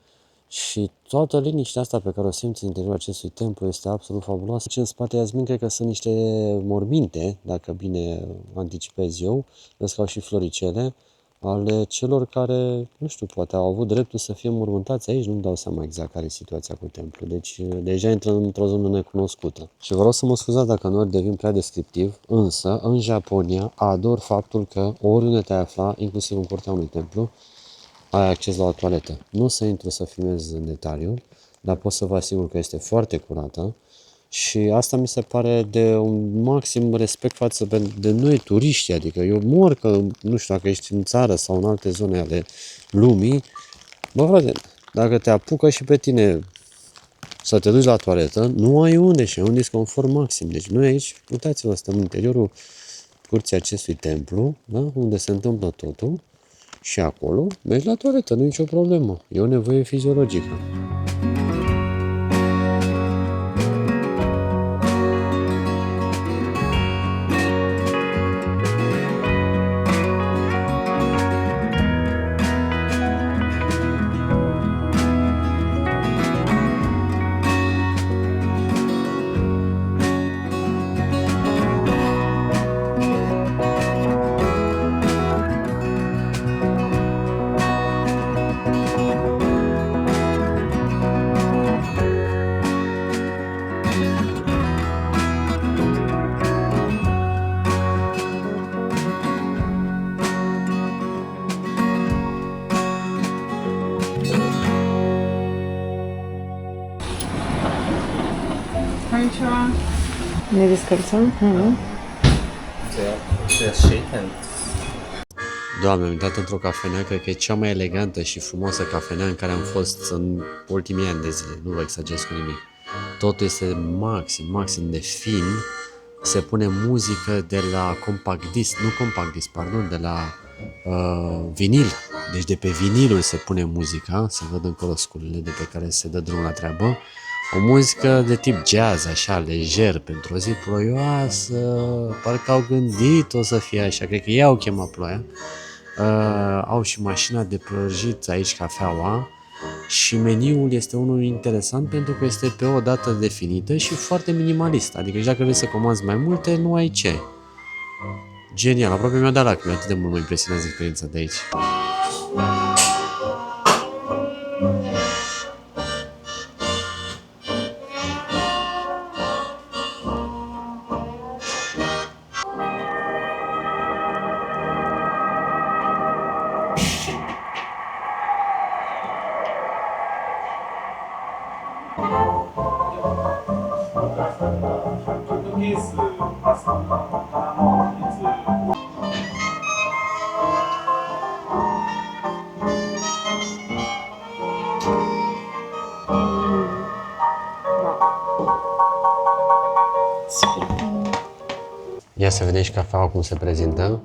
Și toată liniștea asta pe care o simți în interiorul acestui templu este absolut fabuloasă. Și în spate, Yasmin, cred că sunt niște morminte, dacă bine anticipez eu, vezi că au și floricele, ale celor care, nu știu, poate au avut dreptul să fie mormântați aici, nu-mi dau seama exact care e situația cu templu. Deci deja intră într-o zonă necunoscută. Și vă rog să mă scuzați dacă nu devin prea descriptiv, însă în Japonia ador faptul că oriunde te afla, inclusiv în curtea unui templu, ai acces la o toaletă. Nu o să intru să filmez în detaliu, dar pot să vă asigur că este foarte curată și asta mi se pare de un maxim respect față de noi turiști, adică eu mor că, nu știu, dacă ești în țară sau în alte zone ale lumii, bă, frate, dacă te apucă și pe tine să te duci la toaletă, nu ai unde și ai un disconfort maxim. Deci noi aici, uitați-vă, stăm în interiorul curții acestui templu, da? Unde se întâmplă totul și acolo mergi la toaletă, nu e nicio problemă. E o nevoie fiziologică. Ne descălțăm? Doamne, am intrat într-o cafenea, cred că e cea mai elegantă și frumoasă cafenea în care am fost în ultimii ani de zile. Nu vă exagerez cu nimic. Totul este maxim de fin. Se pune muzică de la compact disc, nu compact disc, pardon, de la vinil. Deci de pe vinilul se pune muzica, se văd încolo sculele de pe care se dă drumul la treabă. O muzică de tip jazz, așa, lejer, pentru o zi ploioasă, parcă au gândit o să fie așa, cred că ei au chemat ploaia. Au și mașina de prăjit aici, cafeaua, și meniul este unul interesant pentru că este pe o dată definită și foarte minimalist, adică și dacă vrei să comanzi mai multe, nu ai ce. Genial, aproape mi-a dat lacrimi, atât de mult mă impresionează experiența de aici. Ia să vedem și cafeaua cum se prezintă.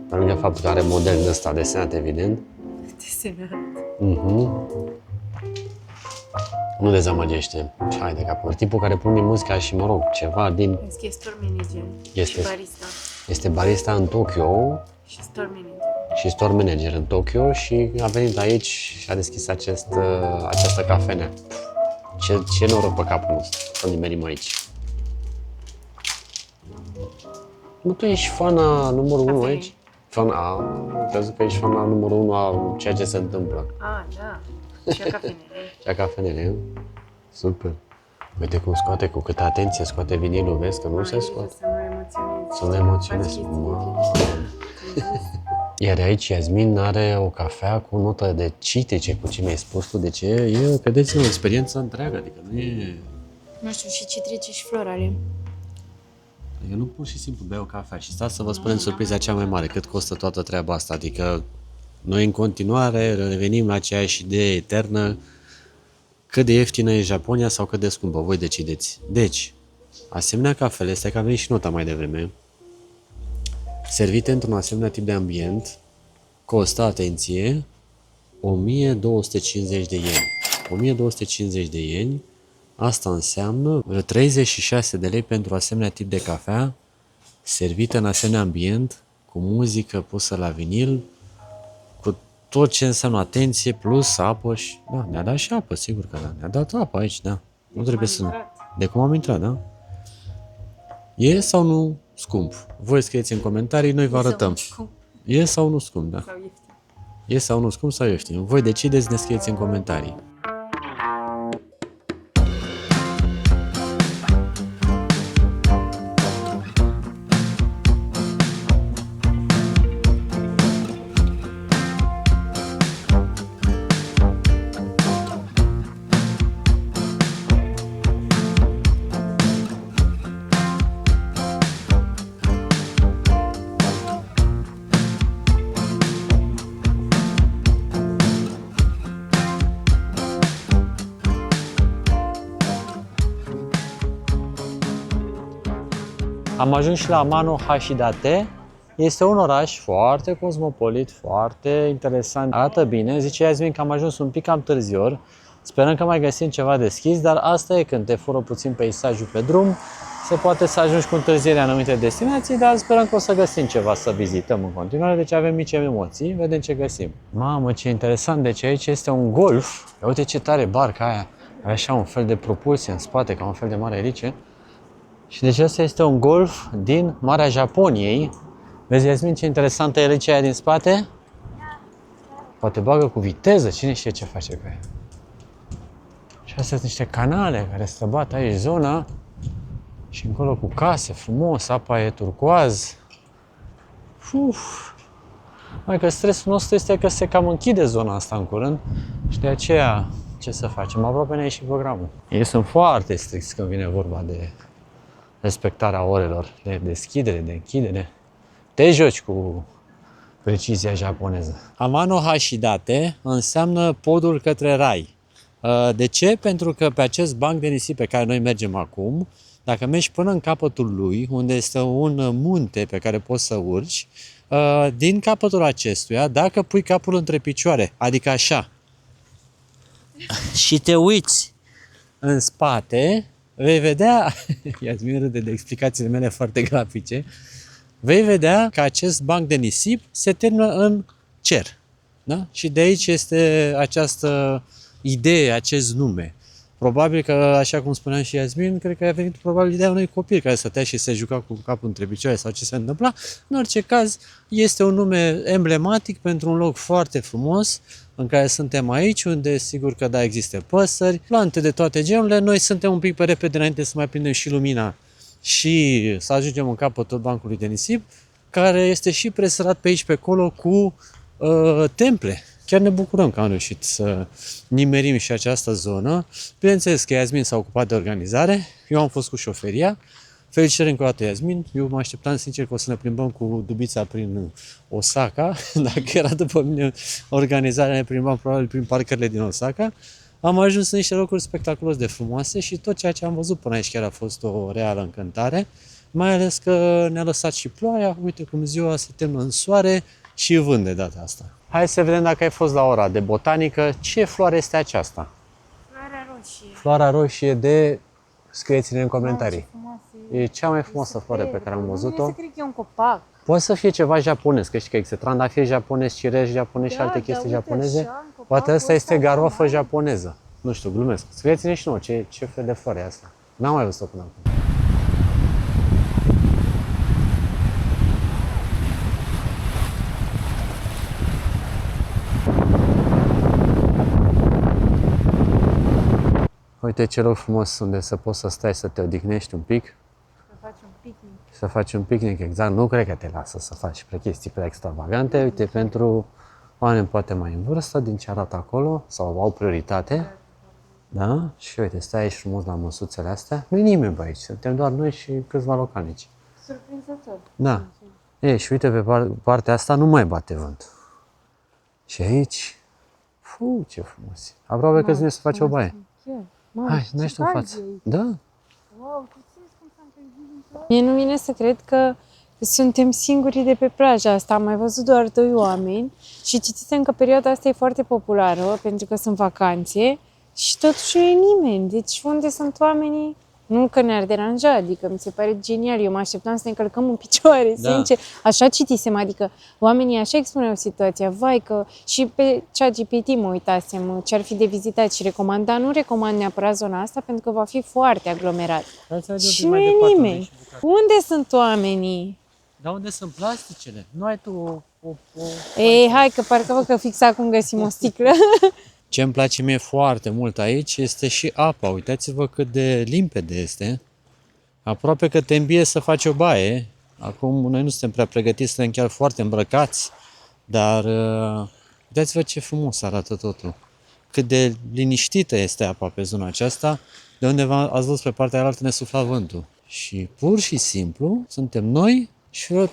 Pe lângă faptul că are model de ăsta desenat, evident. Desenat. Nu dezamăgește. Și hai de capul. Tipul care pune muzica și, mă rog, ceva din... Este store manager Este. și barista. Este barista în Tokyo Și store manager. și store manager în Tokyo și a venit aici și a deschis această cafenea. Ce noroc pe capul nostru să nimerim aici. Nu, tu ești fana numărul 1 aici? Am crezut că ești fana numărul 1 a ceea ce se întâmplă. Ah, da. Și a cafenele. Și a cafenele. Super. Uite cum scoate, cu câtă atenție scoate vinilul, vezi că nu se scoate. Să nu emoționezi. Să nu emoționezi. Iar aici Iasmin are o cafea cu notă de citice, cu ce mi-ai spus tu, de ce e, credeți-mă, o experiență întreagă, adică nu e... Nu știu, și citrice și florale. Eu nu pur și simplu beau cafea și stați să vă spunem surpriza cea mai mare, cât costă toată treaba asta, adică noi în continuare revenim la aceeași idee eternă, cât de ieftină e Japonia sau cât de scumpă, voi decideți. Deci, asemenea cafele, este că a venit și nota mai devreme, servite într-un asemenea tip de ambient, costă, atenție, 1250 de ieni. 1250 de ieni, asta înseamnă 36 de lei pentru asemenea tip de cafea, servită în asemenea ambient, cu muzică pusă la vinil, cu tot ce înseamnă atenție, plus apă și... Da, ne-a dat și apă, sigur că da. Ne-a dat apă aici, da. Nu trebuie să... De cum am intrat, da? E sau nu scump? Voi scrieți în comentarii, noi vă arătăm. E sau nu scump, da? Sau ieftin. E sau nu scump sau ieftin? Voi decideți, ne scrieți în comentarii. Am ajuns și la Amano Hashidate. Este un oraș foarte cosmopolit, foarte interesant. Arată bine. Zice Iasmin că am ajuns un pic cam târziu. Sperăm că mai găsim ceva deschis, dar asta e când te fură puțin peisajul pe drum. Se poate să ajungi cu întârziere în anumite destinații, dar sperăm că o să găsim ceva să vizităm în continuare, deci avem mici emoții, vedem ce găsim. Mamă, ce interesant, deci aici este un golf. Uite ce tare barca aia, are așa un fel de propulsie în spate, ca un fel de mare elice. Și deci asta este un golf din Marea Japoniei. Vezi, Iasmin, ce interesantă e elicea aia din spate? Poate bagă cu viteză, cine știe ce face cu ea. Și astea sunt niște canale care străbat aici zona. Și încolo cu case, frumos, apa e turcoaz. Mai că stresul nostru este că se cam închide zona asta în curând și de aceea ce să facem? Aproape ne-a ieșit programul. Ei sunt foarte stricți când vine vorba de respectarea orelor, de deschidere, de închidere. Te joci cu precizia japoneză. Amano Hashidate înseamnă podul către rai. De ce? Pentru că pe acest banc de nisip pe care noi mergem acum, dacă mergi până în capătul lui, unde este un munte pe care poți să urci, din capătul acestuia, dacă pui capul între picioare, adică așa, și te uiți în spate, vei vedea, Iasmin râde de explicațiile mele foarte grafice, vei vedea că acest banc de nisip se termină în cer. Da? Și de aici este această idee, acest nume. Probabil că, așa cum spuneam și Iasmin, cred că a venit probabil ideea unui copil care stătea și se juca cu capul între picioare sau ce se întâmpla. În orice caz, este un nume emblematic pentru un loc foarte frumos în care suntem aici, unde sigur că da, există păsări, plante de toate genurile. Noi suntem un pic pe repede înainte să mai prindem și lumina și să ajungem în capătul bancului de nisip, care este și presărat pe aici pe acolo cu temple. Chiar ne bucurăm că am reușit să nimerim și această zonă. Bineînțeles că Iasmin s-a ocupat de organizare, eu am fost cu șoferia. Felicitări încă o dată, Iasmin. Eu mă așteptam sincer că o să ne plimbăm cu dubița prin Osaka. Dacă era după mine organizarea, ne plimbam probabil prin parcările din Osaka. Am ajuns în niște locuri spectaculos de frumoase și tot ceea ce am văzut până aici chiar a fost o reală încântare. Mai ales că ne-a lăsat și ploaia, uite cum ziua se termină în soare și vânt de data asta. Hai să vedem dacă ai fost la ora de botanică. Ce floare este aceasta? Floarea roșie. Floarea roșie de... Scrieți-ne în comentarii. E cea mai frumoasă floare pe care am văzut-o. Nu cred că e un copac. Poate să fie ceva japonez, că știi că există trandafiri japonezi, cireși japonezi și alte chestii japoneze. Poate asta este garofă japoneză. Nu știu, glumesc. Scrieți-ne și nouă ce fel de floare e asta. N-am mai văzut-o până acum. Uite ce loc frumos unde să poți să stai să te odihnești un pic. Să faci un picnic. Să faci un picnic, exact. Nu cred că te lasă să faci chestii prea extravagante. Uite, pentru oameni poate mai în vârstă, din ce arată acolo, sau au prioritate. Da? Și uite, stai aici frumos la măsuțele astea. Nu-i nimeni pe aici, suntem doar noi și câțiva localnici. Surprinzător. Da. E, și uite, pe partea asta nu mai bate vânt. Și aici, ce frumos. Aproape că să faci o baie. Hai, mergi tu în față. Da? Wow, tu simți cum s-a încălzit? Mie nu vine să cred că suntem singurii de pe plaja asta. Am mai văzut doar 2 oameni și citisem că perioada asta e foarte populară pentru că sunt vacanțe și totuși nu e nimeni. Deci unde sunt oamenii? Nu că ne-ar deranja, adică mi se pare genial. Eu mă așteptam să ne încălcăm în picioare, Da. sincer. Așa citisem, adică oamenii așa expuneau situația. Vai că și pe ChatGPT mă uitasem ce ar fi de vizitat și recomanda. Nu recomand neapărat zona asta pentru că va fi foarte aglomerat. Și nu e nimeni. Unde sunt oamenii? Dar unde sunt plasticele? Nu ai tu o... Ei, hai că parcă văd că fix acum găsim o sticlă. Ce îmi place mie foarte mult aici este și apa. Uitați-vă cât de limpede este. Aproape că te îmbie să faci o baie. Acum noi nu suntem prea pregătiți, suntem chiar foarte îmbrăcați. Dar uitați-vă ce frumos arată totul. Cât de liniștită este apa pe zona aceasta. De undeva ați văzut pe partea aia ne sufla vântul. Și pur și simplu suntem noi și 4-5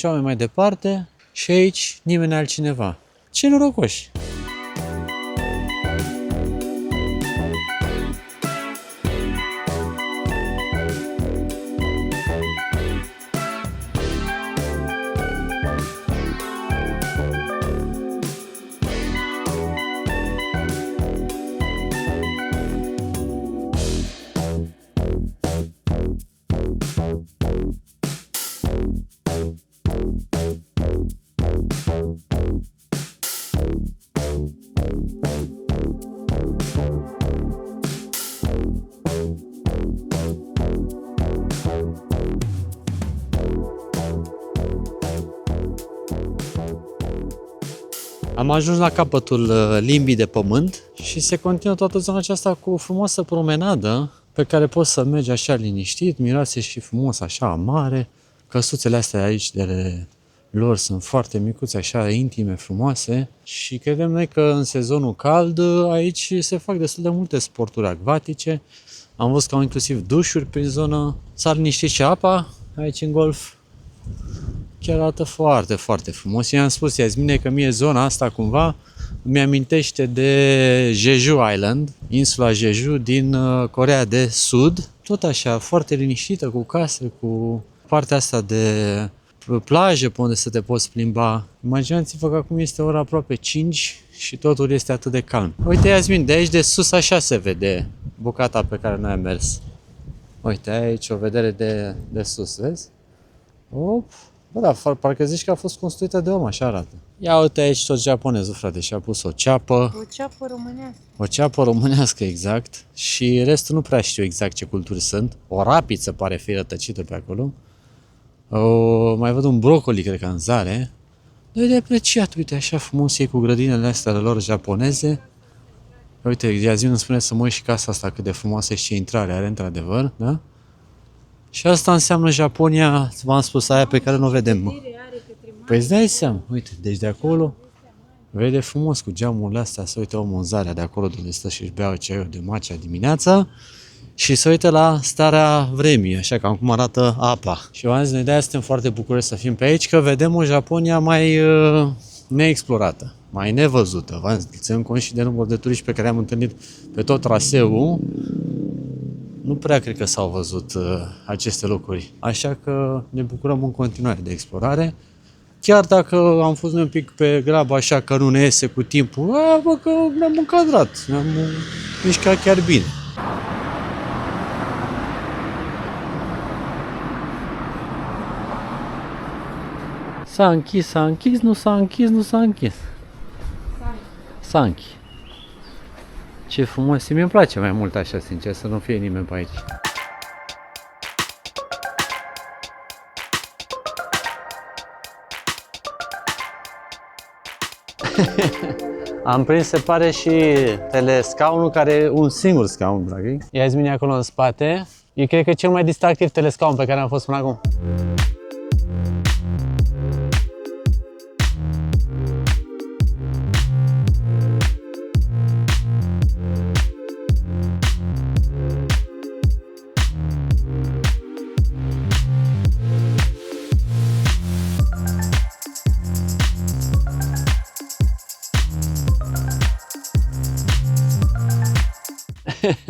oameni mai departe și aici nimeni altcineva. Ce norocoși! Am ajuns la capătul limbii de pământ și se continuă toată zona aceasta cu o frumoasă promenadă pe care poți să mergi așa liniștit, miroase și frumos așa mare. Căsuțele astea aici de lor sunt foarte micuțe, așa intime, frumoase și credem noi că în sezonul cald aici se fac destul de multe sporturi acvatice. Am văzut că au inclusiv dușuri prin zonă. S-a liniștit și apa aici în golf. Chiar arată foarte, foarte frumos. Eu am spus Iasmine că mie zona asta cumva îmi amintește de Jeju Island, insula Jeju din Coreea de Sud. Tot așa, foarte liniștită, cu case, cu partea asta de plajă pe unde să te poți plimba. Imaginați-vă că acum este ora aproape 5 și totul este atât de calm. Uite, Iasmin, de aici de sus așa se vede bucata pe care noi am mers. Uite, aici o vedere de sus, vezi? Op. Bă, da, parcă zici că a fost construită de om, așa arată. Ia uite aici tot japonezul, frate, și-a pus o ceapă. O ceapă românească. O ceapă românească, exact. Și restul nu prea știu exact ce culturi sunt. O rapiță pare fi rătăcită pe acolo. Mai văd un brocoli, cred că în zare. E de apreciat, uite, așa frumos e cu grădinile astea lor japoneze. Uite, Iazmin îmi spune să mă uit și casa asta cât de frumoasă și ce intrare are, într-adevăr, da? Și asta înseamnă Japonia, v-am spus, aia pe care nu o vedem, mă. Păi îți dai seama, uite, deci de acolo vede frumos cu geamurile astea, să uite omul în zarea de acolo de unde stă și își beau ceaiul de matcha dimineața și să uite la starea vremii, așa cam cum arată apa. Și v-am zis, noi de-aia suntem foarte bucuroși să fim pe aici, că vedem o Japonia mai neexplorată, mai nevăzută. V-am zis, ținem cont și de numărul de turiști pe care am întâlnit pe tot traseul. Nu prea cred că s-au văzut aceste lucruri, așa că ne bucurăm în continuare de explorare. Chiar dacă am fost un pic pe grabă așa că nu ne iese cu timpul, bă, că ne-am încadrat, ne-am mișcat chiar bine. S-a închis, s-a închis, nu s-a închis, nu s-a închis. S-a închis. Ce frumos, mi-mi place mai mult așa, sincer, să nu fie nimeni pe aici. Am prins, se pare, și telescaunul, care e un singur scaun, draghi. Iasmin acolo în spate. E, cred că, cel mai distractiv telescaun pe care am fost până acum.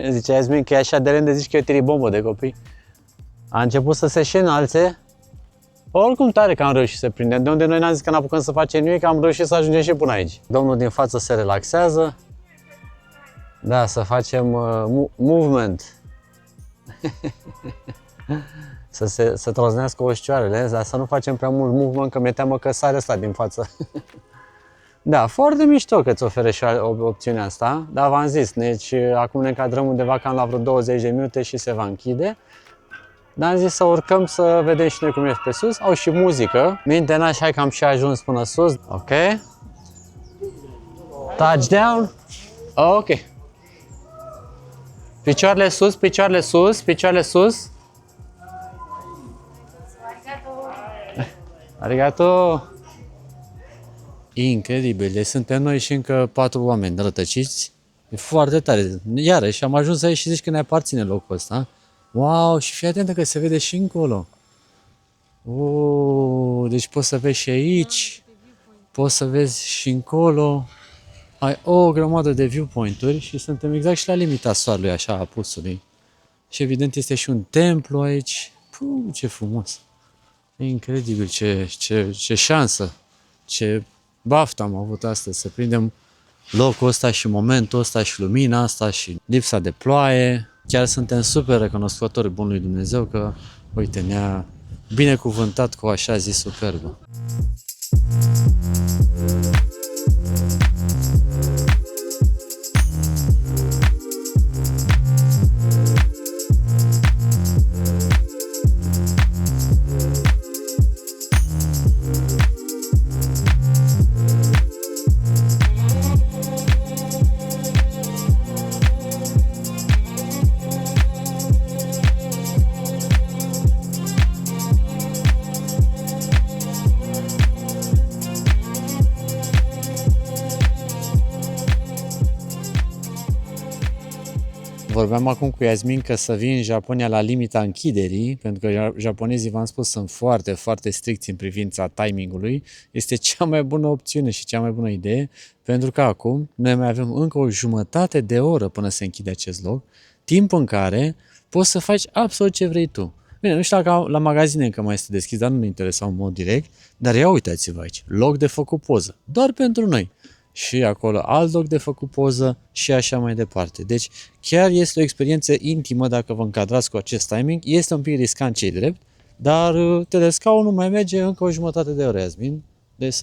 Zice Iasmin că e așa de rând de zici că e o tiribombă de copii. A început să se și înalțe. Oricum tare că am reușit să prindem. De unde noi n-am zis că n-apucăm să facem nimic, am reușit să ajungem și până aici. Domnul din față se relaxează. Da, să facem movement. să troznească oștioarele, dar să nu facem prea mult movement, că mi-e teamă că sare ăsta din față. Da, foarte mișto că îți oferă și opțiunea asta, dar v-am zis, deci acum ne încadrăm undeva cam la vreo 20 de minute și se va închide. Dar am zis să urcăm să vedem și noi cum e pe sus. Au și muzică. Minte n-aș, hai că am și ajuns până sus. Ok. Touchdown. Ok. Picioarele sus, picioarele sus, picioarele sus. Arigato. Incredibil, deci suntem noi și încă 4 oameni rătăciți. E foarte tare. Iarăși am ajuns aici și zici că ne aparține locul ăsta. Wow, și fii atentă că se vede și încolo. Deci poți să vezi și aici, poți să vezi și încolo. Ai o grămadă de viewpoint-uri și suntem exact și la limita soarelui, așa, apusului. Și evident este și un templu aici. Puh, ce frumos! E incredibil, ce șansă, ce baftă am avut astăzi să prindem locul ăsta și momentul ăsta și lumina asta și lipsa de ploaie. Chiar suntem super recunoscători bunului Dumnezeu că, uite, ne-a binecuvântat cu o așa zi superbă. Vorbeam acum cu Iasmin că să vii în Japonia la limita închiderii, pentru că japonezii, v-am spus, sunt foarte, foarte stricți în privința timingului. Este cea mai bună opțiune și cea mai bună idee, pentru că acum noi mai avem încă o jumătate de oră până se închide acest loc, timp în care poți să faci absolut ce vrei tu. Bine, nu știu dacă la magazine încă mai este deschis, dar nu ne interesa în mod direct, dar ia uitați-vă aici, loc de făcut poză, doar pentru noi. Și acolo alt loc de făcut poză și așa mai departe. Deci chiar este o experiență intimă dacă vă încadrați cu acest timing. Este un pic riscant, ce-i drept, dar telescaunul mai merge încă o jumătate de oră, Iasmin. Deci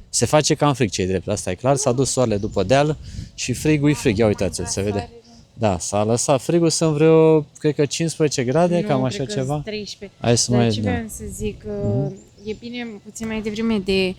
se face cam frig, ce-i drept, asta e clar. S-a dus soarele după deal și frigul e frig. Ia uitați-l, se vede. Da, s-a lăsat frigul, sunt vreo, cred că 15 grade, cam așa ceva. 13. Hai să Dar mai... ce vreau să zic, e bine puțin mai devreme de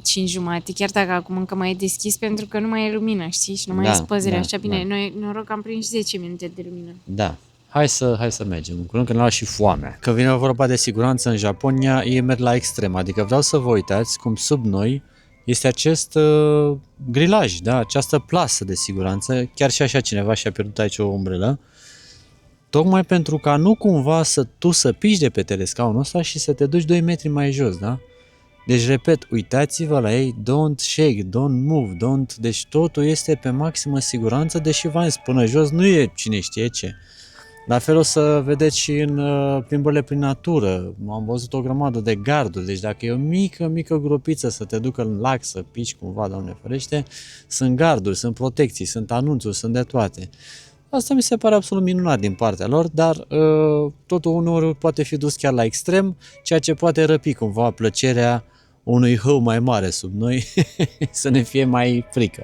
5 jumate, chiar dacă acum încă mai e deschis, pentru că nu mai e lumină, știi? Și nu mai e spăzere, așa bine. Noi noroc că am prins 10 minute de lumină. Da. Hai să mergem, în curând că ne-a luat și foamea. Că vine vorba de siguranță în Japonia, ei merg la extrem, adică vreau să vă uitați cum sub noi este acest grilaj, da? Această plasă de siguranță, chiar și așa cineva și-a pierdut aici o umbrelă, tocmai pentru ca nu cumva tu să piși de pe telescaunul ăsta și să te duci 2 metri mai jos, da? Deci, repet, uitați-vă la ei, don't shake, don't move, deci totul este pe maximă siguranță, deși v-am zis, până jos nu e cine știe ce. La fel o să vedeți și în plimbările prin natură. Am văzut o grămadă de garduri, deci dacă e o mică gropiță să te ducă în lac, să pici cumva, Doamne ferește, sunt garduri, sunt protecții, sunt anunțuri, sunt de toate. Asta mi se pare absolut minunat din partea lor, dar totul uneori poate fi dus chiar la extrem, ceea ce poate răpi cumva plăcerea unui hău mai mare sub noi, să ne fie mai frică.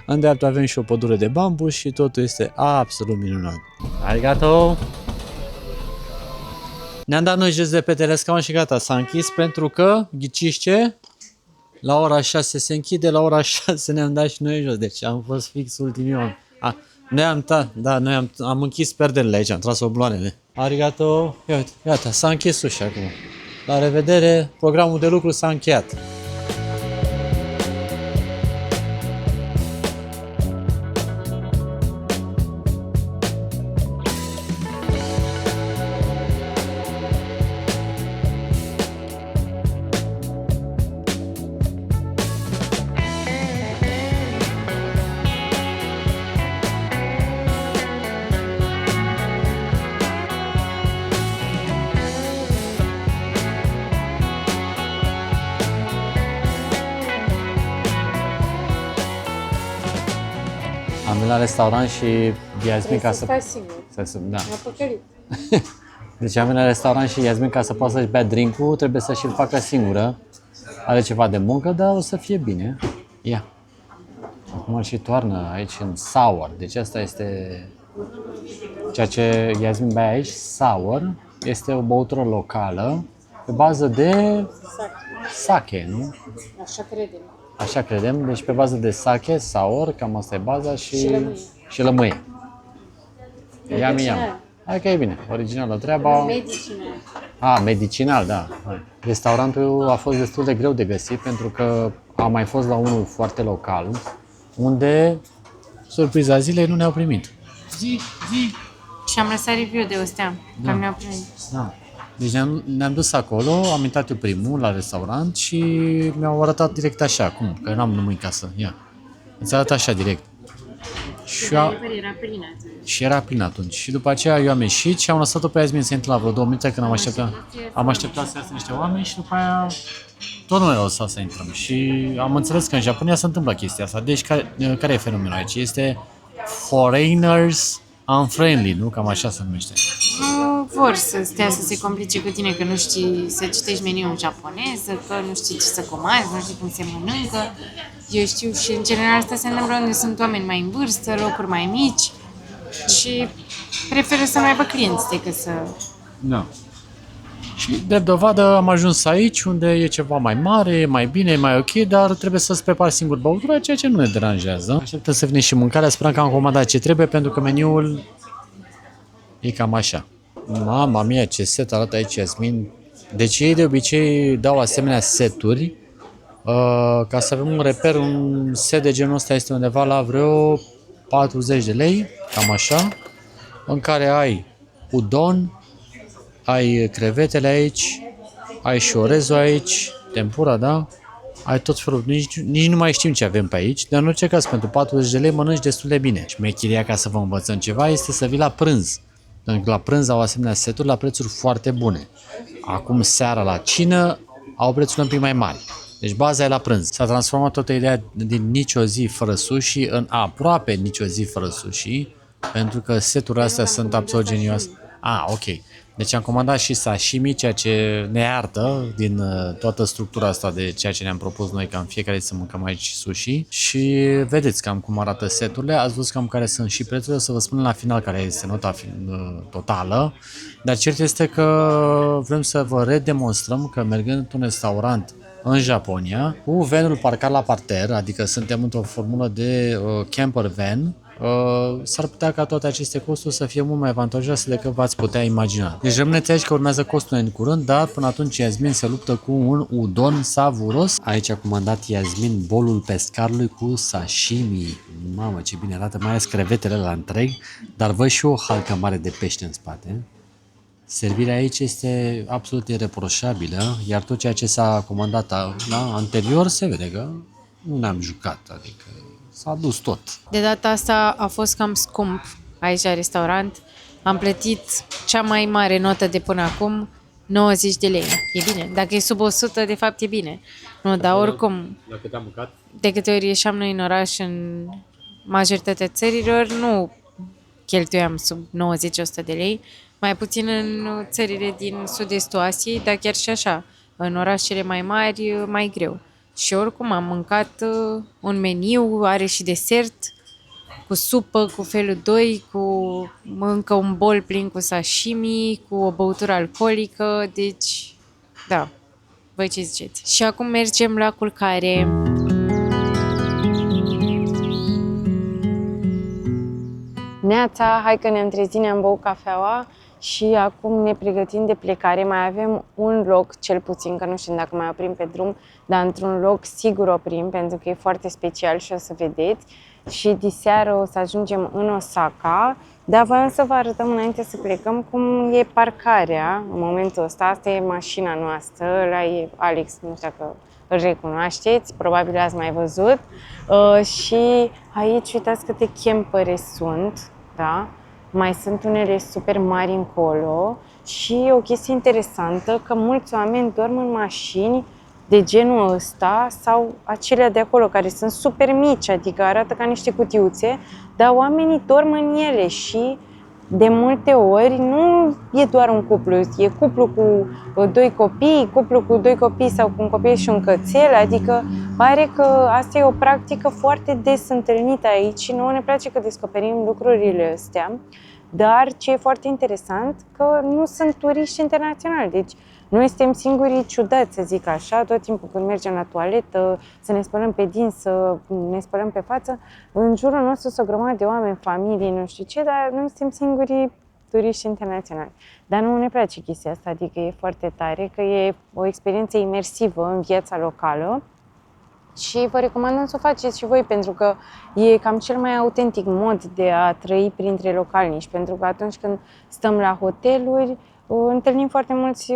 În dreapta avem și o pădure de bambus și totul este absolut minunat. Arigato! Ne-am dat noi jos de pe telescaun și gata, s-a închis pentru că, ghiciți ce? La ora 6 se închide, la ora 6 ne-am dat și noi jos, deci am fost fix ultimii oameni. Noi am închis perdelele aici, am tras obloanele. Arigato! Ia uite, gata, s-a închis ușa acum. La revedere, programul de lucru s-a încheiat. Am venit la restaurant și Iasmin ca să... Stai singur. Da. M-a păcălit. Deci am venit la restaurant și Iasmin ca să poată să-și bea drink-ul trebuie să și-l facă singură. Are ceva de muncă, dar o să fie bine. Ia. Acum îl și toarnă aici în sour. Deci asta este ceea ce Iasmin bea aici. Sour este o băutură locală pe bază de sake, nu? Așa credem. Așa credem, deci pe bază de sake, sour, cam asta e baza și lămâie. Yummy. Hai că e bine, originală treaba. Medicinal. Medicinal, da. Restaurantul a fost destul de greu de găsit pentru că am mai fost la unul foarte local, unde, surpriza zilei, nu ne-au primit. Și am lăsat review de o stea, că nu ne-au primit. Da. Deci ne-am dus acolo, am intrat eu primul la restaurant și mi-au arătat direct așa, cum, că n-am lămâi în casă, ia. Îți arată așa direct. Și era plin atunci. Și după aceea eu am ieșit și am lăsat-o pe Iasmin să intre la vreo 2 minute când am așteptat să iasă niște oameni și după aia tot nu ne-au lăsat să intrăm. Și am înțeles că în Japonia se întâmplă chestia asta. Deci care e fenomenul aici? Este foreigners unfriendly, nu? Cam așa se numește. Nu vor să stea să se complice cu tine că nu știi să citești meniul în japoneză, că nu știi ce să comanzi, nu știi cum se mănâncă. Eu știu și în general asta se întâmplă unde sunt oameni mai în vârstă, locuri mai mici și preferă să nu aibă clienți decât să... Da. Și de dovadă am ajuns aici unde e ceva mai mare, mai bine, mai ok, dar trebuie să-ți prepari singur băutura, ceea ce nu ne deranjează. Așteptăm să vină și mâncarea, sperăm că am comandat ce trebuie pentru că meniul e cam așa. Mama mia, ce set arată aici, Iasmin. Deci ei de obicei dau asemenea seturi. Ca să avem un reper, un set de genul ăsta este undeva la vreo 40 de lei, cam așa, în care ai udon, ai crevetele aici, ai și orezul aici, tempura, da? Ai tot felul, nici nu mai știm ce avem pe aici, dar în orice caz, pentru 40 de lei mănânci destul de bine. Șmecheria, ca să vă învățăm ceva, este să vii la prânz. Pentru că la prânz au asemenea seturi la prețuri foarte bune. Acum seara la cină au prețuri un pic mai mari. Deci baza e la prânz. S-a transformat toată ideea din nicio zi fără sushi în aproape nicio zi fără sushi, pentru că seturile astea sunt absolut genioase. Ok. Deci am comandat și sashimi, ceea ce ne iartă din toată structura asta de ceea ce ne-am propus noi ca în fiecare zi să mâncăm aici sushi. Și vedeți cam cum arată seturile, ați văzut cam care sunt și prețurile, o să vă spun la final care este nota totală. Dar cert este că vrem să vă redemonstrăm că mergând într-un restaurant în Japonia, cu vanul parcat la parter, adică suntem într-o formulă de camper van, s-ar putea ca toate aceste costuri să fie mult mai avantajoase decât v-ați putea imagina. Deci rămâneți aici că urmează costul în curând, dar până atunci Iasmin se luptă cu un udon savuros. Aici a comandat Iasmin bolul pescarului cu sashimi. Mamă, ce bine arată, mai ales crevetele la întreg, dar văd și o halcă mare de pește în spate. Servirea aici este absolut ireproșabilă, iar tot ceea ce s-a comandat anterior se vede că nu ne-am jucat, adică s-a dus tot. De data asta a fost cam scump aici la restaurant. Am plătit cea mai mare notă de până acum, 90 de lei. E bine. Dacă e sub 100, de fapt e bine. Nu, dar oricum, La cât am mâncat? de câte ori ieșeam noi în oraș, în majoritatea țărilor, nu cheltuiam sub 90-100 de lei. Mai puțin în țările din sud-estul Asiei, dar chiar și așa, în orașele mai mari, mai greu. Și oricum am mâncat un meniu, are și desert, cu supă, cu felul 2, cu încă un bol plin cu sashimi, cu o băutură alcoolică, deci, da, voi ce ziceți? Și acum mergem la culcare. Neața, hai că ne-am trezit, ne-am băut cafeaua și acum ne pregătim de plecare. Mai avem un loc, cel puțin, că nu știu dacă mai oprim pe drum, dar într-un loc sigur oprim, pentru că e foarte special și o să vedeți. Și diseară o să ajungem în Osaka, dar voiam să vă arătăm înainte să plecăm cum e parcarea în momentul ăsta. Asta e mașina noastră, ăla e Alex, nu știu dacă îl recunoașteți, probabil ați mai văzut. Și aici uitați câte campere sunt, da? Mai sunt unele super mari încolo și o chestie interesantă că mulți oameni dorm în mașini de genul ăsta sau acelea de acolo care sunt super mici, adică arată ca niște cutiuțe, dar oamenii dorm în ele și de multe ori nu e doar un cuplu, e cuplu cu doi copii, cuplu cu doi copii sau cu un copil și un cățel, adică pare că asta e o practică foarte des întâlnită aici și nouă ne place că descoperim lucrurile astea, dar ce e foarte interesant că nu sunt turiști internaționali, deci noi suntem singurii ciudați, să zic așa, tot timpul când mergem la toaletă, să ne spălăm pe dinți, să ne spălăm pe față, în jurul nostru sunt o grămadă de oameni, familii, nu știu ce, dar noi suntem singurii turiști internaționali. Dar nu ne place chestia asta, adică e foarte tare, că e o experiență imersivă în viața locală și vă recomandăm să o faceți și voi, pentru că e cam cel mai autentic mod de a trăi printre localnici, pentru că atunci când stăm la hoteluri, întâlnim foarte mulți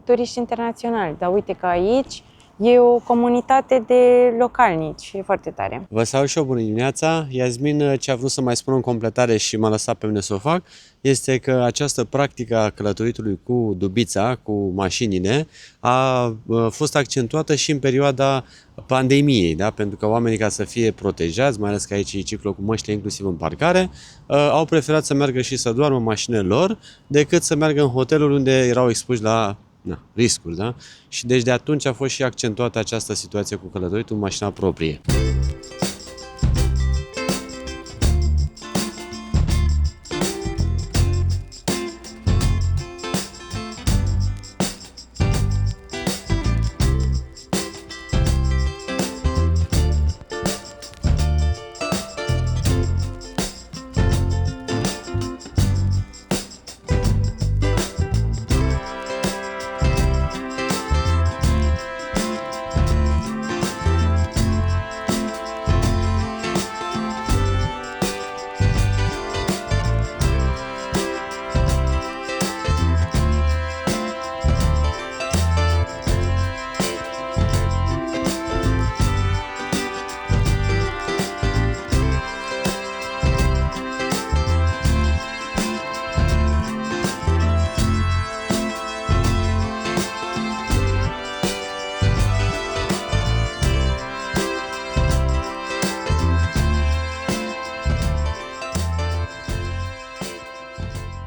turiști internaționali, dar uite că aici e o comunitate de localnici, e foarte tare. Vă salut și eu, bună dimineața! Iasmin, ce a vrut să mai spun în completare și m-a lăsat pe mine să o fac, este că această practică a călătoritului cu dubița, cu mașinile, a fost accentuată și în perioada pandemiei, da? Pentru că oamenii, ca să fie protejați, mai ales că aici e ciclu cu măștile inclusiv în parcare, au preferat să meargă și să doarmă în mașinile lor, decât să meargă în hoteluri unde erau expuși la riscuri, da? Și deci de atunci a fost și accentuată această situație cu călătoritul în mașina proprie.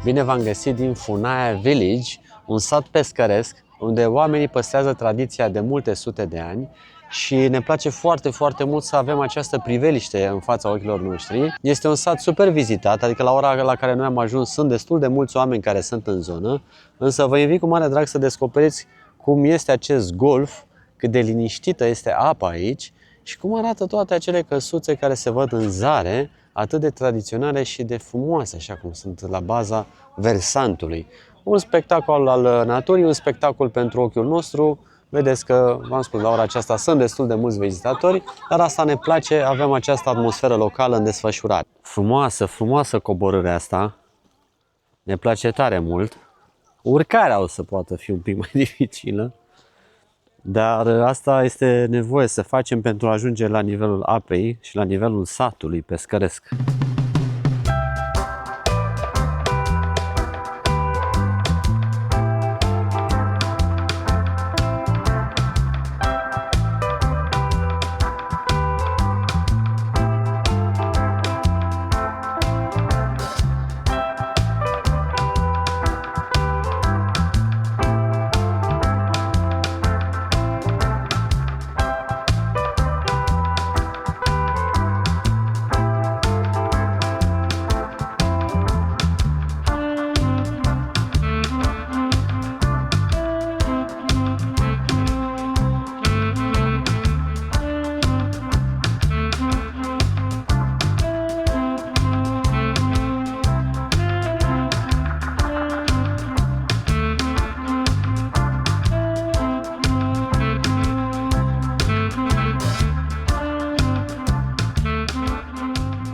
Bine v-am găsit din Funaya Village, un sat pescăresc unde oamenii păstrează tradiția de multe sute de ani și ne place foarte, foarte mult să avem această priveliște în fața ochilor noștri. Este un sat super vizitat, adică la ora la care noi am ajuns sunt destul de mulți oameni care sunt în zonă, însă vă invit cu mare drag să descoperiți cum este acest golf, cât de liniștită este apa aici și cum arată toate acele căsuțe care se văd în zare, atât de tradiționale și de frumoase, așa cum sunt la baza versantului. Un spectacol al naturii, un spectacol pentru ochiul nostru. Vedeți că, v-am spus, la ora aceasta sunt destul de mulți vizitatori, dar asta ne place, avem această atmosferă locală în desfășurare. Frumoasă, frumoasă coborârea asta, ne place tare mult. Urcarea o să poată fi un pic mai dificilă, dar asta este nevoie să facem pentru a ajunge la nivelul apei și la nivelul satului pescăresc.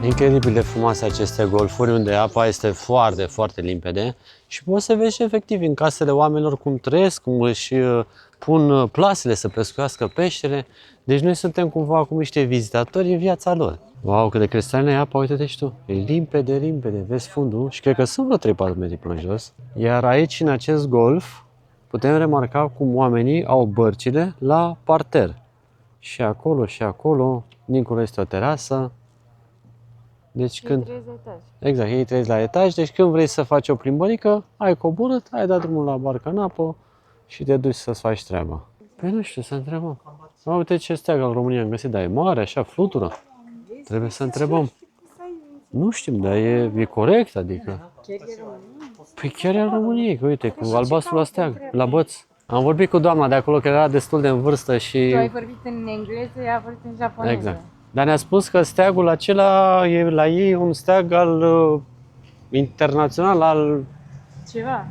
Incredibil de frumoase aceste golfuri unde apa este foarte, foarte limpede și poți să vezi efectiv în casele oamenilor cum trăiesc, cum își pun plasele să pescuiască peștele. Deci noi suntem cumva cum niște vizitatori în viața lor. Wow, cât de cristalină e apa, uite-te și tu. E limpede, limpede, vezi fundul și cred că sunt vreo 3-4 metri până jos. Iar aici, în acest golf, putem remarca cum oamenii au bărcile la parter. Și acolo, dincolo este o terasă. Deci când... Exact, ei trăiesc la etaj, deci când vrei să faci o plimbărică, ai coborât, ai dat drumul la barcă în apă și te duci să-ți faci treaba. Păi nu știu, să întrebăm. Uite ce steag al României am găsit, dar e mare, așa, flutură. Trebuie să întrebăm. Nu știm, dar e corect, adică. Păi chiar e al României, că uite, cu albastru la steag, la băț. Am vorbit cu doamna de acolo, că era destul de în vârstă și... Tu ai vorbit în engleză, ea a vorbit în japoneză. Exact. Dar ne-a spus că steagul acela e la ei un steag al internațional, al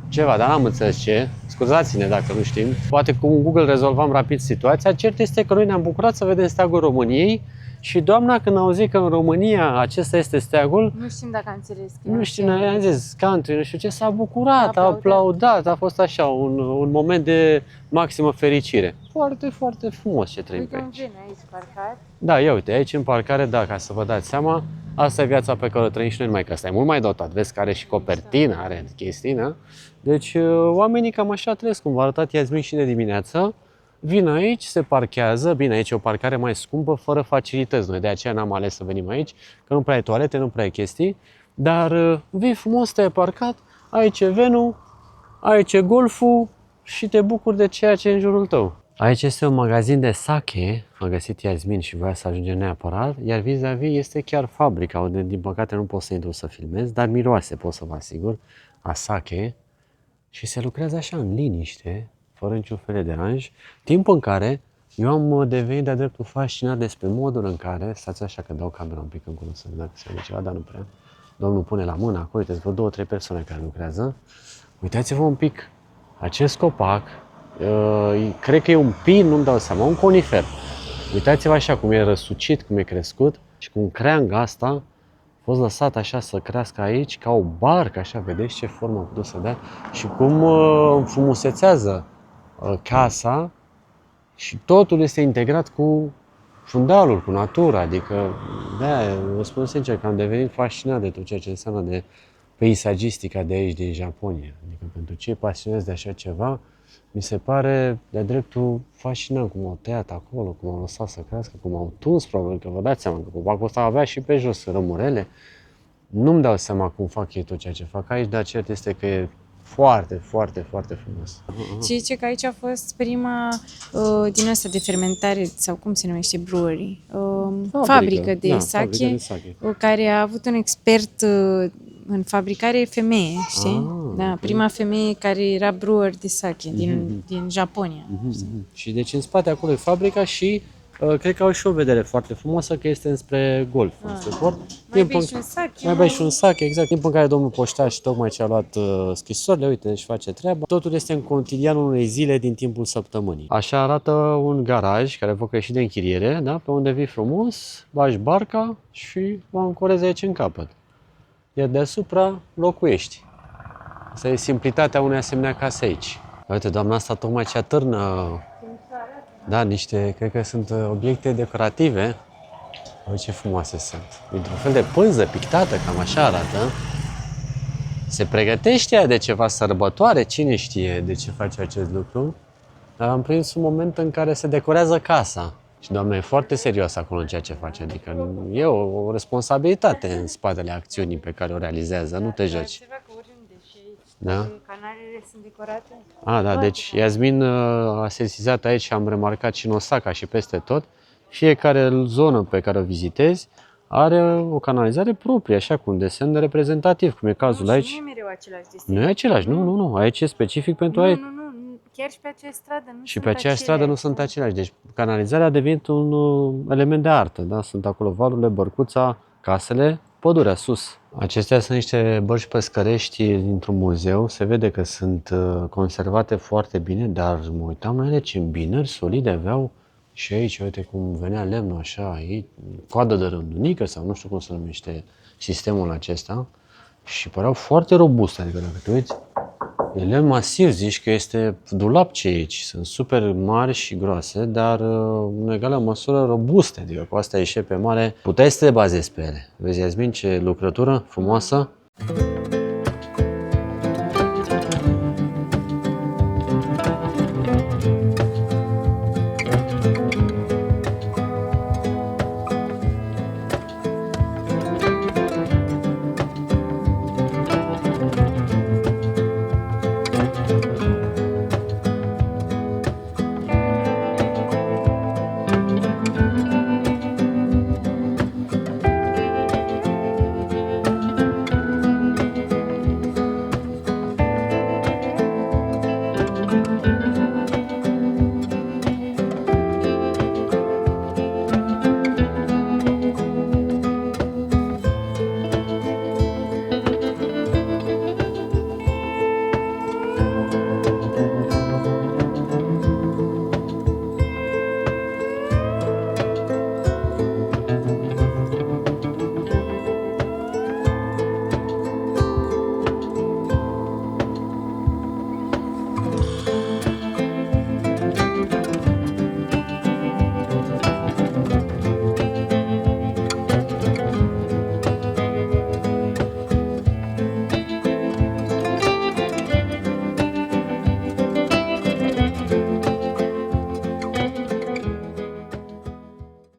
ceva, dar n-am înțeles ce. Scuzați-ne dacă nu știm. Poate cu Google rezolvam rapid situația. Cert este că noi ne-am bucurat să vedem steagul României și doamna, când a auzit că în România acesta este steagul, Nu știm dacă am înțeles. nu știu, noi am zis country, nu știu ce, s-a bucurat, a aplaudat, a fost așa un moment de maximă fericire. Foarte, foarte frumos ce trăim pe aici. Uite un vin aici, parcat. Da, ia uite, aici în parcare, da, ca să vă dați seama, asta e viața pe care o trăim și noi, numai că asta e mult mai dotat. Vezi că are și copertină, are chestii, da? Deci oamenii cam așa trăiesc, cum v-a arătat Iasmin și de dimineață. Vin aici, se parchează, bine, aici e o parcare mai scumpă, fără facilități. Noi de aceea n-am ales să venim aici, că nu prea ai toalete, nu prea ai chestii. Dar vii frumos, te-ai parcat, aici e venul, aici e golful și te bucuri de ceea ce e în jurul tău. Aici este un magazin de sake, a găsit Iasmin și voia să ajungem neapărat, iar vis-a-vis este chiar fabrica, unde din păcate nu pot să intru să filmez, dar miroase, pot să vă asigur, a sake și se lucrează așa în liniște, fără niciun fel de deranj, timp în care eu am devenit de-a dreptul fascinat despre modul în care, stați așa că dau camera un pic încolo să vedem dacă se vede ceva, dar nu prea, domnul pune la mână, acolo, uiteți, vreo 2-3 persoane care lucrează, uitați-vă un pic, acest copac, cred că e un pin, nu-mi dau seama, un conifer. Uitați-vă așa cum e răsucit, cum e crescut și cum creanga asta a fost lăsat așa să crească aici ca o barcă, așa, vedeți ce formă a putut să dea și cum înfrumusețează casa și totul este integrat cu fundalul, cu natura, adică de-aia vă spun sincer că am devenit fascinat de tot ceea ce înseamnă de peisagistica de aici, din Japonia. Adică pentru cei pasionați de așa ceva, mi se pare de-a dreptul fascinant cum au tăiat acolo, cum au lăsat să crească, cum au tuns probabil, că vă dați seama că copacul ăsta avea și pe jos rămurele. Nu-mi dau seama cum fac ei tot ceea ce fac aici, dar cert este că e foarte, foarte, foarte frumos. Și zice că aici a fost prima din asta de fermentare, sau cum se numește, brewery, fabrică de sake, care a avut un expert în fabricare femeie, știi? Da, prima femeie care era brewer de sake din Japonia. Și deci în spate acolo e fabrica și cred că au și o vedere foarte frumoasă, că este înspre golf, înspre port. Mai bei și un sake. Mai bei și un sake, exact. Timpul în care domnul poștaș tocmai ce a luat scrisorile, uite, își face treaba. Totul este în cotidianul unei zile din timpul săptămânii. Așa arată un garaj care vă că e și de închiriere, da? Pe unde vii frumos, bagi barca și o ancorezi aici în capăt. Iar deasupra locuiești. Asta e simplitatea unei asemenea case aici. Uite, doamna asta tocmai ce atârnă, da, niște, cred că sunt obiecte decorative. Uite ce frumoase sunt. Dintr-un fel de pânză pictată, cam așa arată. Se pregătește ea de ceva sărbătoare, cine știe de ce face acest lucru. Dar am prins un moment în care se decorează casa. Și doamna e foarte serioasă acolo în ceea ce face, adică e o responsabilitate în spatele acțiunii pe care o realizează, nu te joci. Da? Canalele sunt decorate. Da, deci Iasmin a sesizat aici și am remarcat și în Osaka și peste tot, fiecare zonă pe care o vizitezi are o canalizare proprie, așa cu un desen reprezentativ, cum e cazul aici. Nu e mereu același desen. Nu e același, nu, aici e specific pentru aici. Nu, chiar și pe aceeași stradă nu Și pe aceeași stradă nu sunt aceleași. Deci canalizarea a devenit un element de artă, da? Sunt acolo valurile, bărcuța, casele, pădurea sus. Acestea sunt niște bărci pescărești dintr-un muzeu. Se vede că sunt conservate foarte bine, dar mă uitam la ele ce îmbinări solide aveau. Și aici, uite cum venea lemnul așa, coadă de rândunică sau nu știu cum se numește sistemul acesta. Și păreau foarte robuste, adică dacă te uiți, e lemn masiv, zici că este dulapce aici, sunt super mari și groase, dar în egală măsură robuste, adică cu asta ieșe pe mare, puteai să te bazezi pe ele. Vezi, Iasmin, ce lucrătură frumoasă?